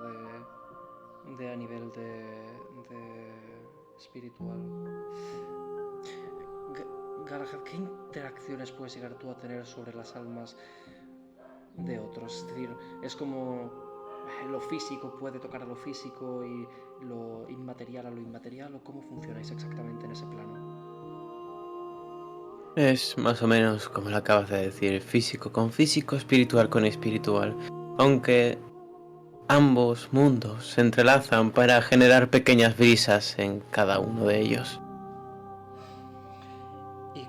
de a nivel de espiritual. Galahad, ¿qué interacciones puedes llegar tú a tener sobre las almas de otros? Es decir, es como lo físico puede tocar a lo físico y lo inmaterial a lo inmaterial, ¿o cómo funcionáis exactamente en ese plano? Es más o menos como lo acabas de decir, físico con físico, espiritual con espiritual, aunque ambos mundos se entrelazan para generar pequeñas brisas en cada uno de ellos. ¿Y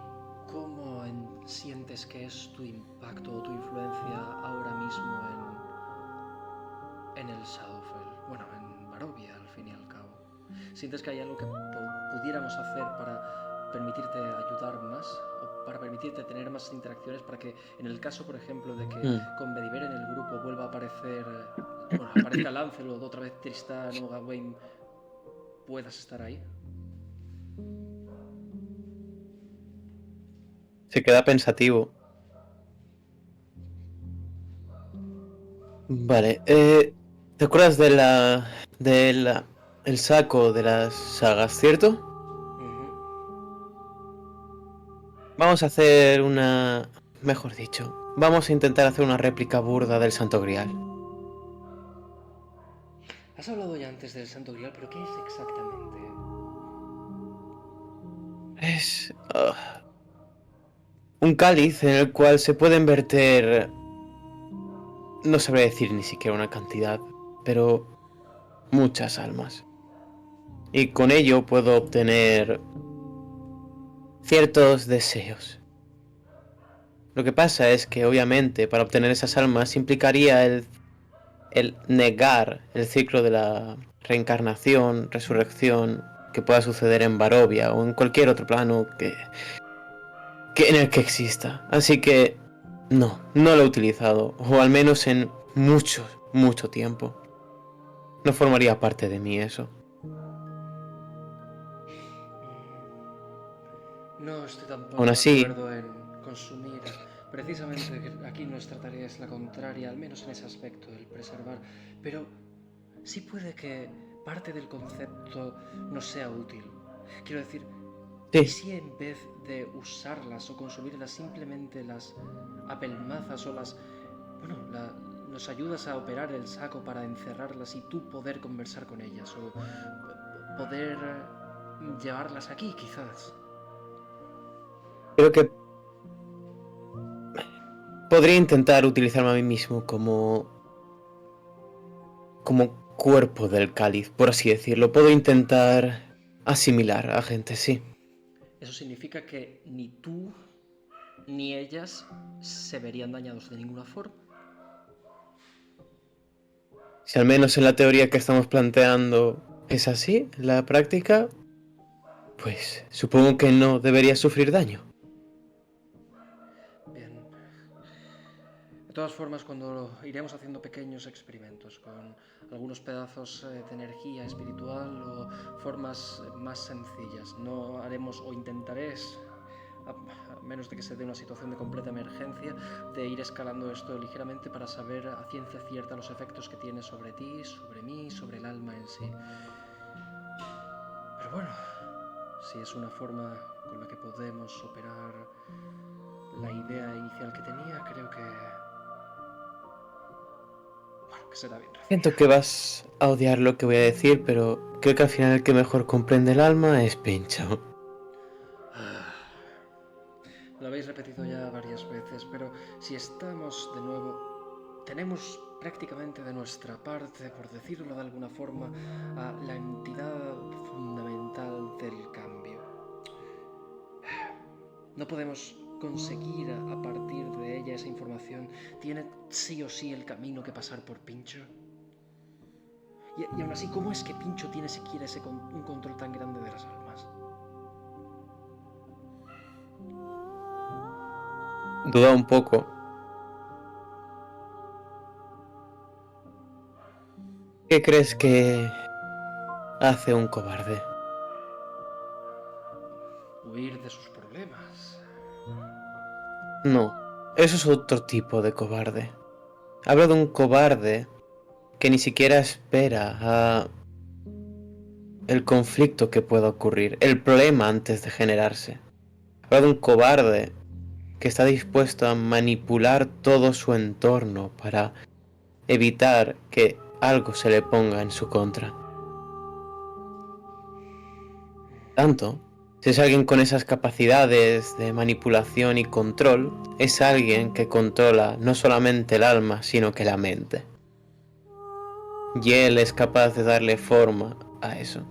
cómo sientes que es tu impacto o tu influencia ahora mismo ¿Sientes que hay algo que pudiéramos hacer para permitirte ayudar más? ¿O para permitirte tener más interacciones para que en el caso, por ejemplo, de que Mm. con Bediver en el grupo vuelva a aparecer... bueno, aparezca Lancelot, otra vez Tristán o Gawain, puedas estar ahí? Se queda pensativo. Vale, ¿te acuerdas el saco de las sagas, cierto? Vamos a hacer mejor dicho, vamos a intentar hacer una réplica burda del Santo Grial. Has hablado ya antes del Santo Grial, pero ¿qué es exactamente? Es un cáliz en el cual se pueden verter, no sabré decir ni siquiera una cantidad, pero muchas almas. Y con ello puedo obtener ciertos deseos. Lo que pasa es que obviamente para obtener esas almas implicaría el negar el ciclo de la reencarnación, resurrección que pueda suceder en Barovia o en cualquier otro plano que en el que exista. Así que no lo he utilizado, o al menos en mucho tiempo. No formaría parte de mí eso. No estoy Aún tampoco de así, acuerdo en consumir. Precisamente aquí nuestra tarea es la contraria, al menos en ese aspecto, el preservar. Pero sí puede que parte del concepto no sea útil. Quiero decir, ¿y sí, si en vez de usarlas o consumirlas simplemente las apelmazas o las... bueno, nos ayudas a operar el saco para encerrarlas y tú poder conversar con ellas o poder llevarlas aquí quizás? creo que podría intentar utilizarme a mí mismo como cuerpo del cáliz, por así decirlo. Puedo intentar asimilar a gente, sí. Eso significa que ni tú ni ellas se verían dañados de ninguna forma. Si al menos en la teoría que estamos planteando es así, la práctica, pues supongo que no debería sufrir daño. Bien. De todas formas, cuando iremos haciendo pequeños experimentos con algunos pedazos de energía espiritual o formas más sencillas, no haremos o intentaré, a menos de que se dé una situación de completa emergencia, de ir escalando esto ligeramente para saber a ciencia cierta los efectos que tiene sobre ti, sobre mí, sobre el alma en sí. Pero bueno, si es una forma con la que podemos operar la idea inicial que tenía, creo que... bueno, que será bien Siento recibida. que vas a odiar lo que voy a decir, pero creo que al final el que mejor comprende el alma es Pincho. Lo habéis repetido ya varias veces, pero si estamos de nuevo, tenemos prácticamente de nuestra parte, por decirlo de alguna forma, a la entidad fundamental del cambio. No podemos conseguir a partir de ella esa información. Tiene sí o sí el camino que pasar por Pincho. Y aún así, ¿cómo es que Pincho tiene siquiera un control tan grande de las almas? Duda un poco. ¿Qué crees que hace un cobarde? Huir de sus problemas. No, eso es otro tipo de cobarde. Hablo de un cobarde que ni siquiera espera a el conflicto que pueda ocurrir, el problema antes de generarse. Hablo de un cobarde que está dispuesto a manipular todo su entorno para evitar que algo se le ponga en su contra. Tanto, si es alguien con esas capacidades de manipulación y control, es alguien que controla no solamente el alma, sino que la mente. Y él es capaz de darle forma a eso.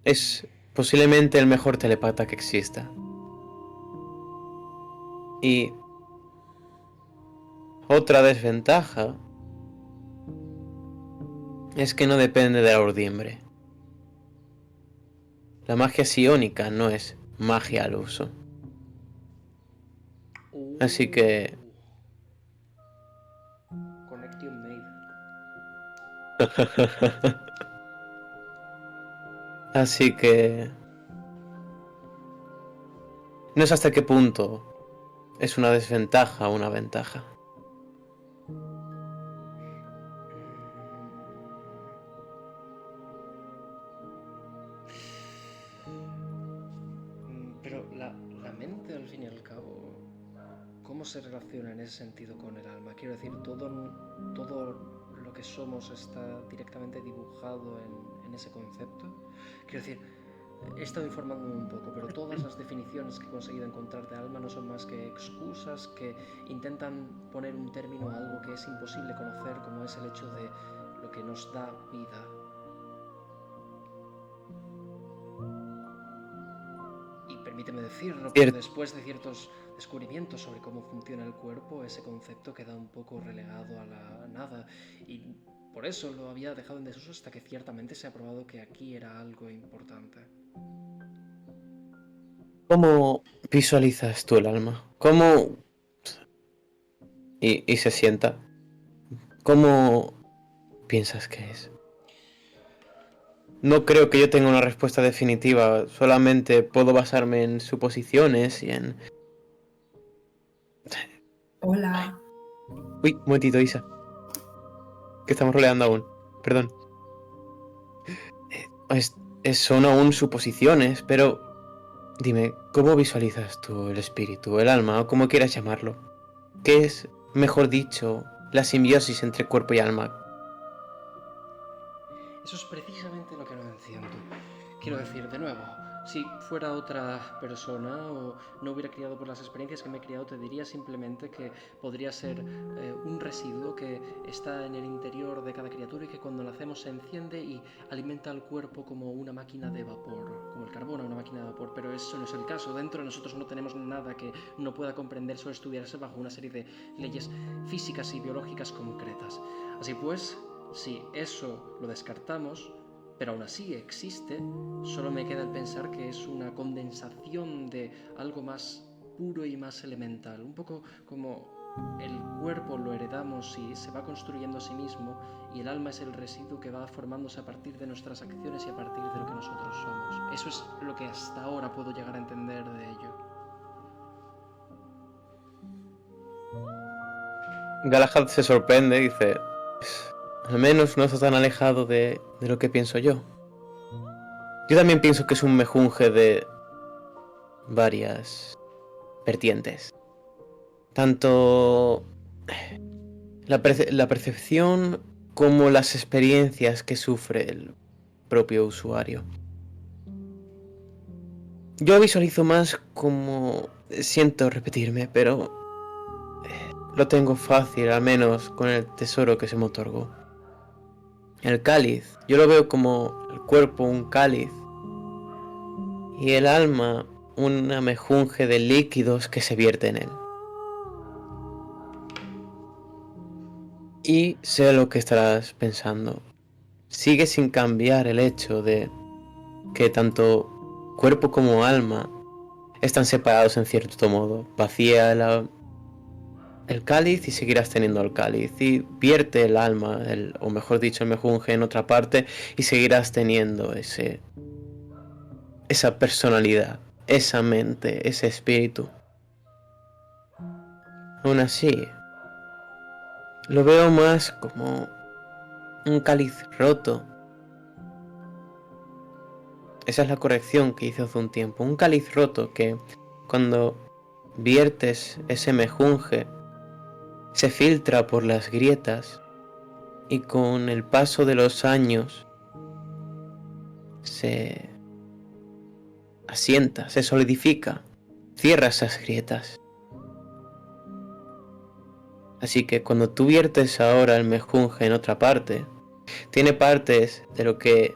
Es posiblemente el mejor telepata que exista. Y otra desventaja es que no depende de la urdimbre. La magia psiónica no es magia al uso. Así que... Connection made. Así que... No sé hasta qué punto es una desventaja o una ventaja. Pero la mente, al fin y al cabo, ¿cómo se relaciona en ese sentido con el alma? Quiero decir, todo lo que somos está directamente dibujado en ese concepto. Quiero decir, he estado informándome un poco, pero todas las definiciones que he conseguido encontrar de alma no son más que excusas que intentan poner un término a algo que es imposible conocer, como es el hecho de lo que nos da vida. Y permíteme decirlo, pero después de ciertos descubrimientos sobre cómo funciona el cuerpo, ese concepto queda un poco relegado a la nada. Y por eso lo había dejado en desuso hasta que ciertamente se ha probado que aquí era algo importante. ¿Cómo visualizas tú el alma? ¿Cómo... y se sienta? ¿Cómo piensas que es? No creo que yo tenga una respuesta definitiva, solamente puedo basarme en suposiciones y en... Hola. Uy, un momentito, Isa. Que estamos roleando aún. Perdón. Son aún suposiciones, pero... Dime, ¿cómo visualizas tú el espíritu, el alma, o como quieras llamarlo? ¿Qué es, mejor dicho, la simbiosis entre cuerpo y alma? Eso es precisamente lo que no entiendo. Quiero decir, de nuevo, si fuera otra persona o no hubiera criado por las experiencias que me he criado, te diría simplemente que podría ser un residuo que está en el interior de cada criatura y que cuando nacemos se enciende y alimenta al cuerpo como una máquina de vapor, como el carbón a una máquina de vapor, pero eso no es el caso. Dentro de nosotros no tenemos nada que no pueda comprenderse o estudiarse bajo una serie de leyes físicas y biológicas concretas. Así pues, si eso lo descartamos, pero aún así existe, solo me queda el pensar que es una condensación de algo más puro y más elemental, un poco como el cuerpo lo heredamos y se va construyendo a sí mismo, y el alma es el residuo que va formándose a partir de nuestras acciones y a partir de lo que nosotros somos. Eso es lo que hasta ahora puedo llegar a entender de ello. Galahad se sorprende y dice... Al menos no está tan alejado de lo que pienso yo. Yo también pienso que es un mejunje de varias vertientes. Tanto la percepción como las experiencias que sufre el propio usuario. Yo visualizo más como... Siento repetirme, pero... Lo tengo fácil, al menos con el tesoro que se me otorgó. El cáliz, yo lo veo como el cuerpo un cáliz y el alma una mejunje de líquidos que se vierte en él. Y sé lo que estarás pensando. Sigue sin cambiar el hecho de que tanto cuerpo como alma están separados en cierto modo. Vacía el cáliz y seguirás teniendo el cáliz. Y vierte el alma, o mejor dicho, el mejunje en otra parte y seguirás teniendo esa personalidad, esa mente, ese espíritu. Aún así, lo veo más como un cáliz roto. Esa es la corrección que hice hace un tiempo. Un cáliz roto que cuando viertes ese mejunje se filtra por las grietas y con el paso de los años se asienta, se solidifica, cierra esas grietas. Así que cuando tú viertes ahora el mejunje en otra parte, tiene partes de lo que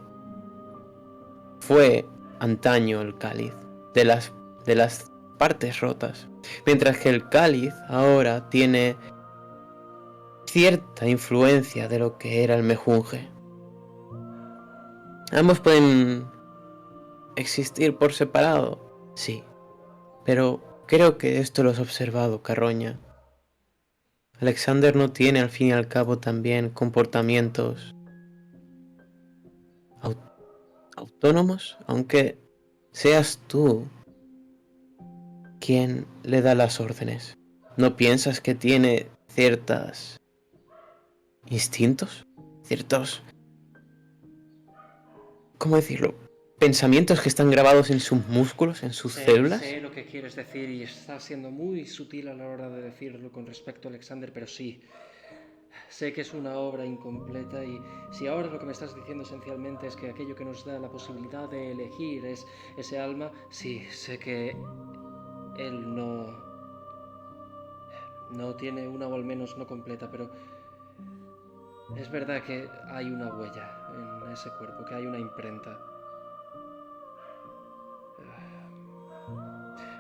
fue antaño el cáliz, de las partes rotas, mientras que el cáliz ahora tiene cierta influencia de lo que era el mejunje. Ambos pueden existir por separado, sí. Pero creo que esto lo has observado, Carroña. Alexander no tiene al fin y al cabo también comportamientos autónomos, aunque seas tú quien le da las órdenes. ¿No piensas que tiene ciertos instintos? Ciertos, ¿cómo decirlo? Pensamientos que están grabados en sus músculos, en sus células. Sé lo que quieres decir y estás siendo muy sutil a la hora de decirlo con respecto a Alexander, pero sí, sé que es una obra incompleta y si ahora lo que me estás diciendo esencialmente es que aquello que nos da la posibilidad de elegir es ese alma, sí, sé que él no tiene una o al menos no completa, pero es verdad que hay una huella en ese cuerpo, que hay una imprenta.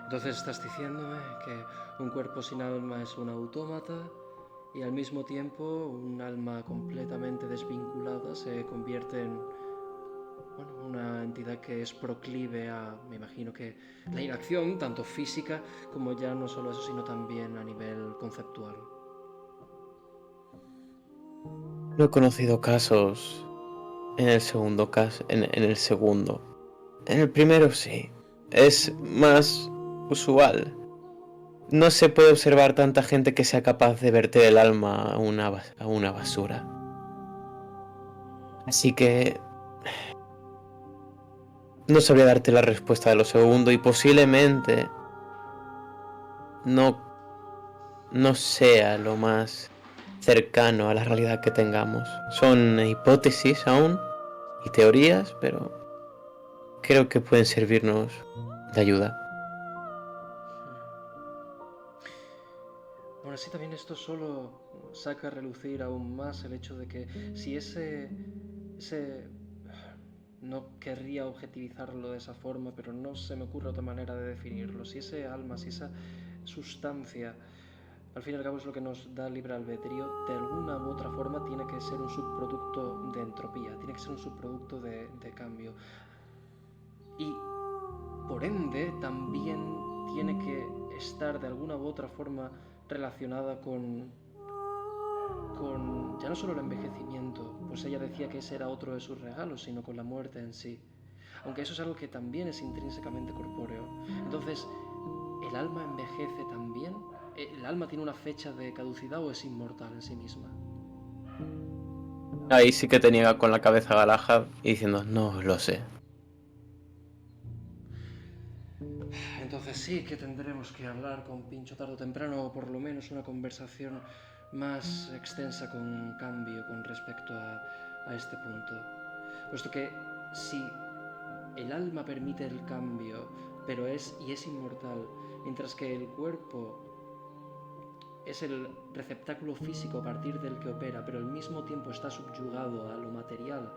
Entonces estás diciéndome que un cuerpo sin alma es un autómata y al mismo tiempo un alma completamente desvinculada se convierte en una entidad que es proclive a, me imagino que la inacción, tanto física como ya no solo eso, sino también a nivel conceptual. No he conocido casos en el segundo caso, en el segundo. En el primero sí. Es más usual. No se puede observar tanta gente que sea capaz de verter el alma a una basura. Así que no sabría darte la respuesta de lo segundo y posiblemente no, no sea lo más cercano a la realidad que tengamos. Son hipótesis aún y teorías, pero creo que pueden servirnos de ayuda. Aún así también esto solo saca a relucir aún más el hecho de que si ese no querría objetivizarlo de esa forma, pero no se me ocurre otra manera de definirlo. Si ese alma, si esa sustancia, al fin y al cabo es lo que nos da libre albedrío, de alguna u otra forma tiene que ser un subproducto de entropía, tiene que ser un subproducto de cambio. Y por ende también tiene que estar de alguna u otra forma relacionada con ya no solo el envejecimiento, pues ella decía que ese era otro de sus regalos, sino con la muerte en sí. Aunque eso es algo que también es intrínsecamente corpóreo. Entonces, ¿el alma envejece también? ¿El alma tiene una fecha de caducidad o es inmortal en sí misma? Ahí sí que te niega con la cabeza Galahad y diciendo, no lo sé. Entonces sí que tendremos que hablar con Pincho tarde o temprano, o por lo menos una conversación más extensa con cambio con respecto a este punto. Puesto que si el alma permite el cambio, pero es inmortal, mientras que el cuerpo es el receptáculo físico a partir del que opera, pero al mismo tiempo está subyugado a lo material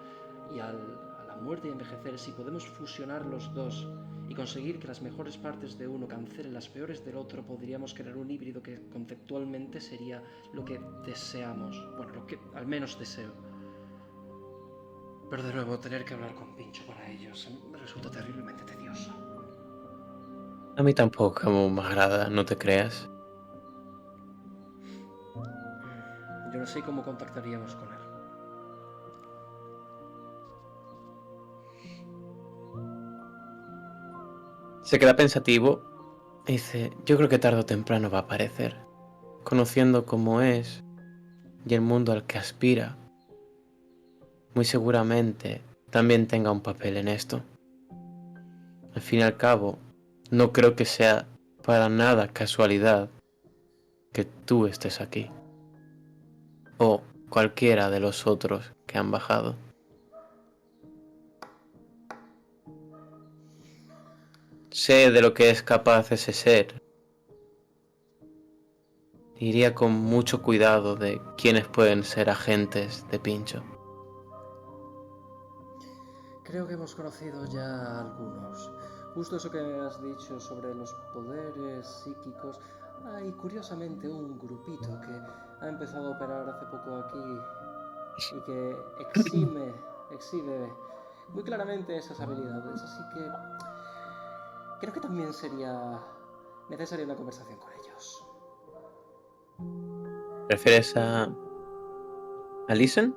y a la muerte y envejecer, si podemos fusionar los dos y conseguir que las mejores partes de uno cancelen las peores del otro, podríamos crear un híbrido que conceptualmente sería lo que deseamos, bueno, lo que al menos deseo. Pero de nuevo, tener que hablar con Pincho para ellos me resulta terriblemente tedioso. A mí tampoco me agrada, no te creas. Yo no sé cómo contactaríamos con él. Se queda pensativo y dice, yo creo que tarde o temprano va a aparecer. Conociendo cómo es y el mundo al que aspira, muy seguramente también tenga un papel en esto. Al fin y al cabo, no creo que sea para nada casualidad que tú estés aquí. O cualquiera de los otros que han bajado. Sé de lo que es capaz ese ser. Iría con mucho cuidado de quiénes pueden ser agentes de Pincho. Creo que hemos conocido ya algunos. Justo eso que has dicho sobre los poderes psíquicos. Hay curiosamente un grupito que ha empezado a operar hace poco aquí y que exhibe muy claramente esas habilidades, así que creo que también sería necesaria una conversación con ellos. ¿Prefieres a Listen?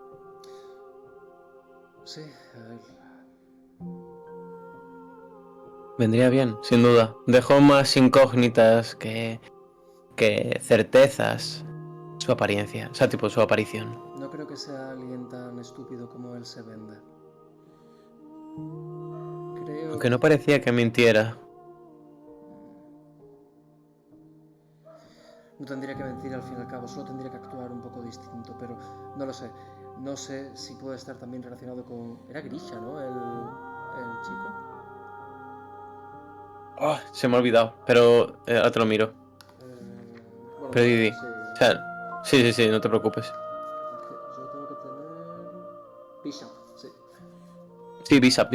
Sí, Vendría bien, sin duda. Dejó más incógnitas que certezas su apariencia, o sea, tipo su aparición. no creo que sea alguien tan estúpido como él se vende. Creo Aunque no parecía que mintiera. no tendría que mentir al fin y al cabo, solo tendría que actuar un poco distinto, pero no lo sé. No sé si puede estar también relacionado con... Era Grisha, ¿no? El chico. Oh, se me ha olvidado, pero ahora te lo miro. Bueno, Pero Didi, sí. o sea, sí, no te preocupes. Yo tengo que tener... Bishop, sí. Sí, Bishop.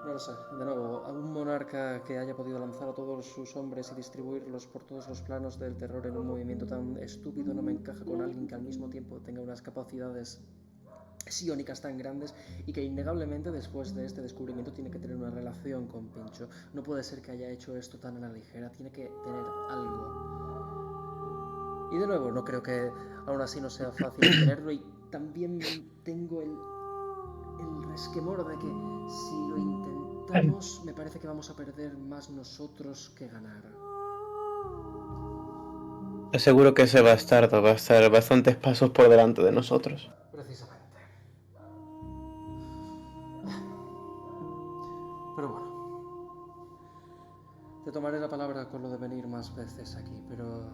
No lo sé. De nuevo, a un monarca que haya podido lanzar a todos sus hombres y distribuirlos por todos los planos del terror en un movimiento tan estúpido no me encaja con alguien que al mismo tiempo tenga unas capacidades psiónicas tan grandes y que innegablemente después de este descubrimiento tiene que tener una relación con Pincho. No puede ser que haya hecho esto tan a la ligera, tiene que tener algo. Y de nuevo, no creo que aún así no sea fácil tenerlo y también tengo el resquemor de que si lo intentamos me parece que vamos a perder más nosotros que ganar. Te aseguro que ese bastardo va a estar bastantes pasos por delante de nosotros. Precisamente. Pero bueno, te tomaré la palabra con lo de venir más veces aquí, pero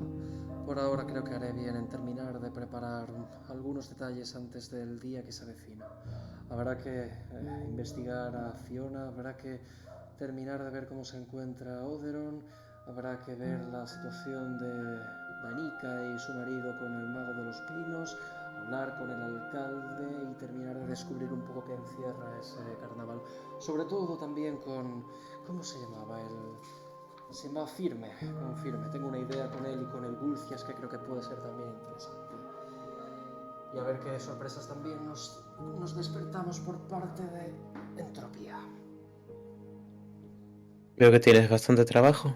por ahora creo que haré bien en terminar de preparar algunos detalles antes del día que se avecina. Habrá que investigar a Fiona, habrá que terminar de ver cómo se encuentra Oderon, habrá que ver la situación de Danica y su marido con el mago de los pinos, hablar con el alcalde y terminar de descubrir un poco qué encierra ese carnaval. Sobre todo también con... ¿Cómo se llamaba? Se llama Firme, con Firme. Tengo una idea con él y con el Gulcias que creo que puede ser también interesante. Y a ver qué sorpresas también nos despertamos por parte de Entropía. Veo que tienes bastante trabajo.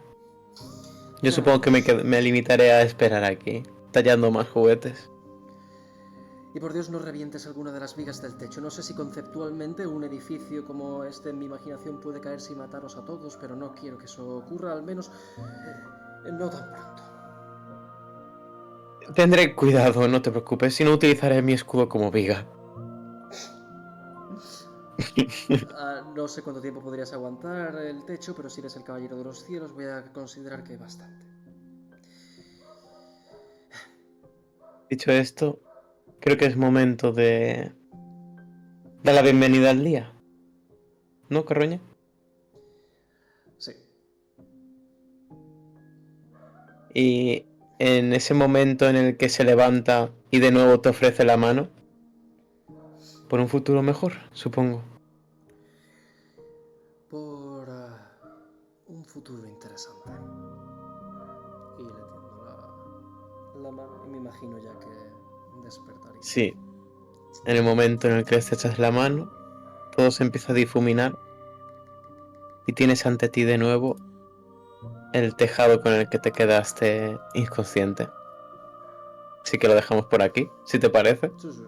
Yo supongo que Veremos. me limitaré a esperar aquí, tallando más juguetes. Y por Dios no revientes alguna de las vigas del techo. No sé si conceptualmente un edificio como este en mi imaginación puede caerse y mataros a todos, pero no quiero que eso ocurra, al menos no tan pronto. Tendré cuidado, no te preocupes, si no utilizaré mi escudo como viga. No sé cuánto tiempo podrías aguantar el techo, pero si eres el caballero de los cielos voy a considerar que bastante. Dicho esto, creo que es momento de dar la bienvenida al día. ¿No, Carroña? Sí. Y en ese momento en el que se levanta y de nuevo te ofrece la mano, por un futuro mejor, supongo. Por un futuro interesante. Y le tiendo la mano y me imagino ya que despertaría. Sí, en el momento en el que le echas la mano, todo se empieza a difuminar y tienes ante ti de nuevo el tejado con el que te quedaste inconsciente. Así que lo dejamos por aquí, si te parece. Sí, sí.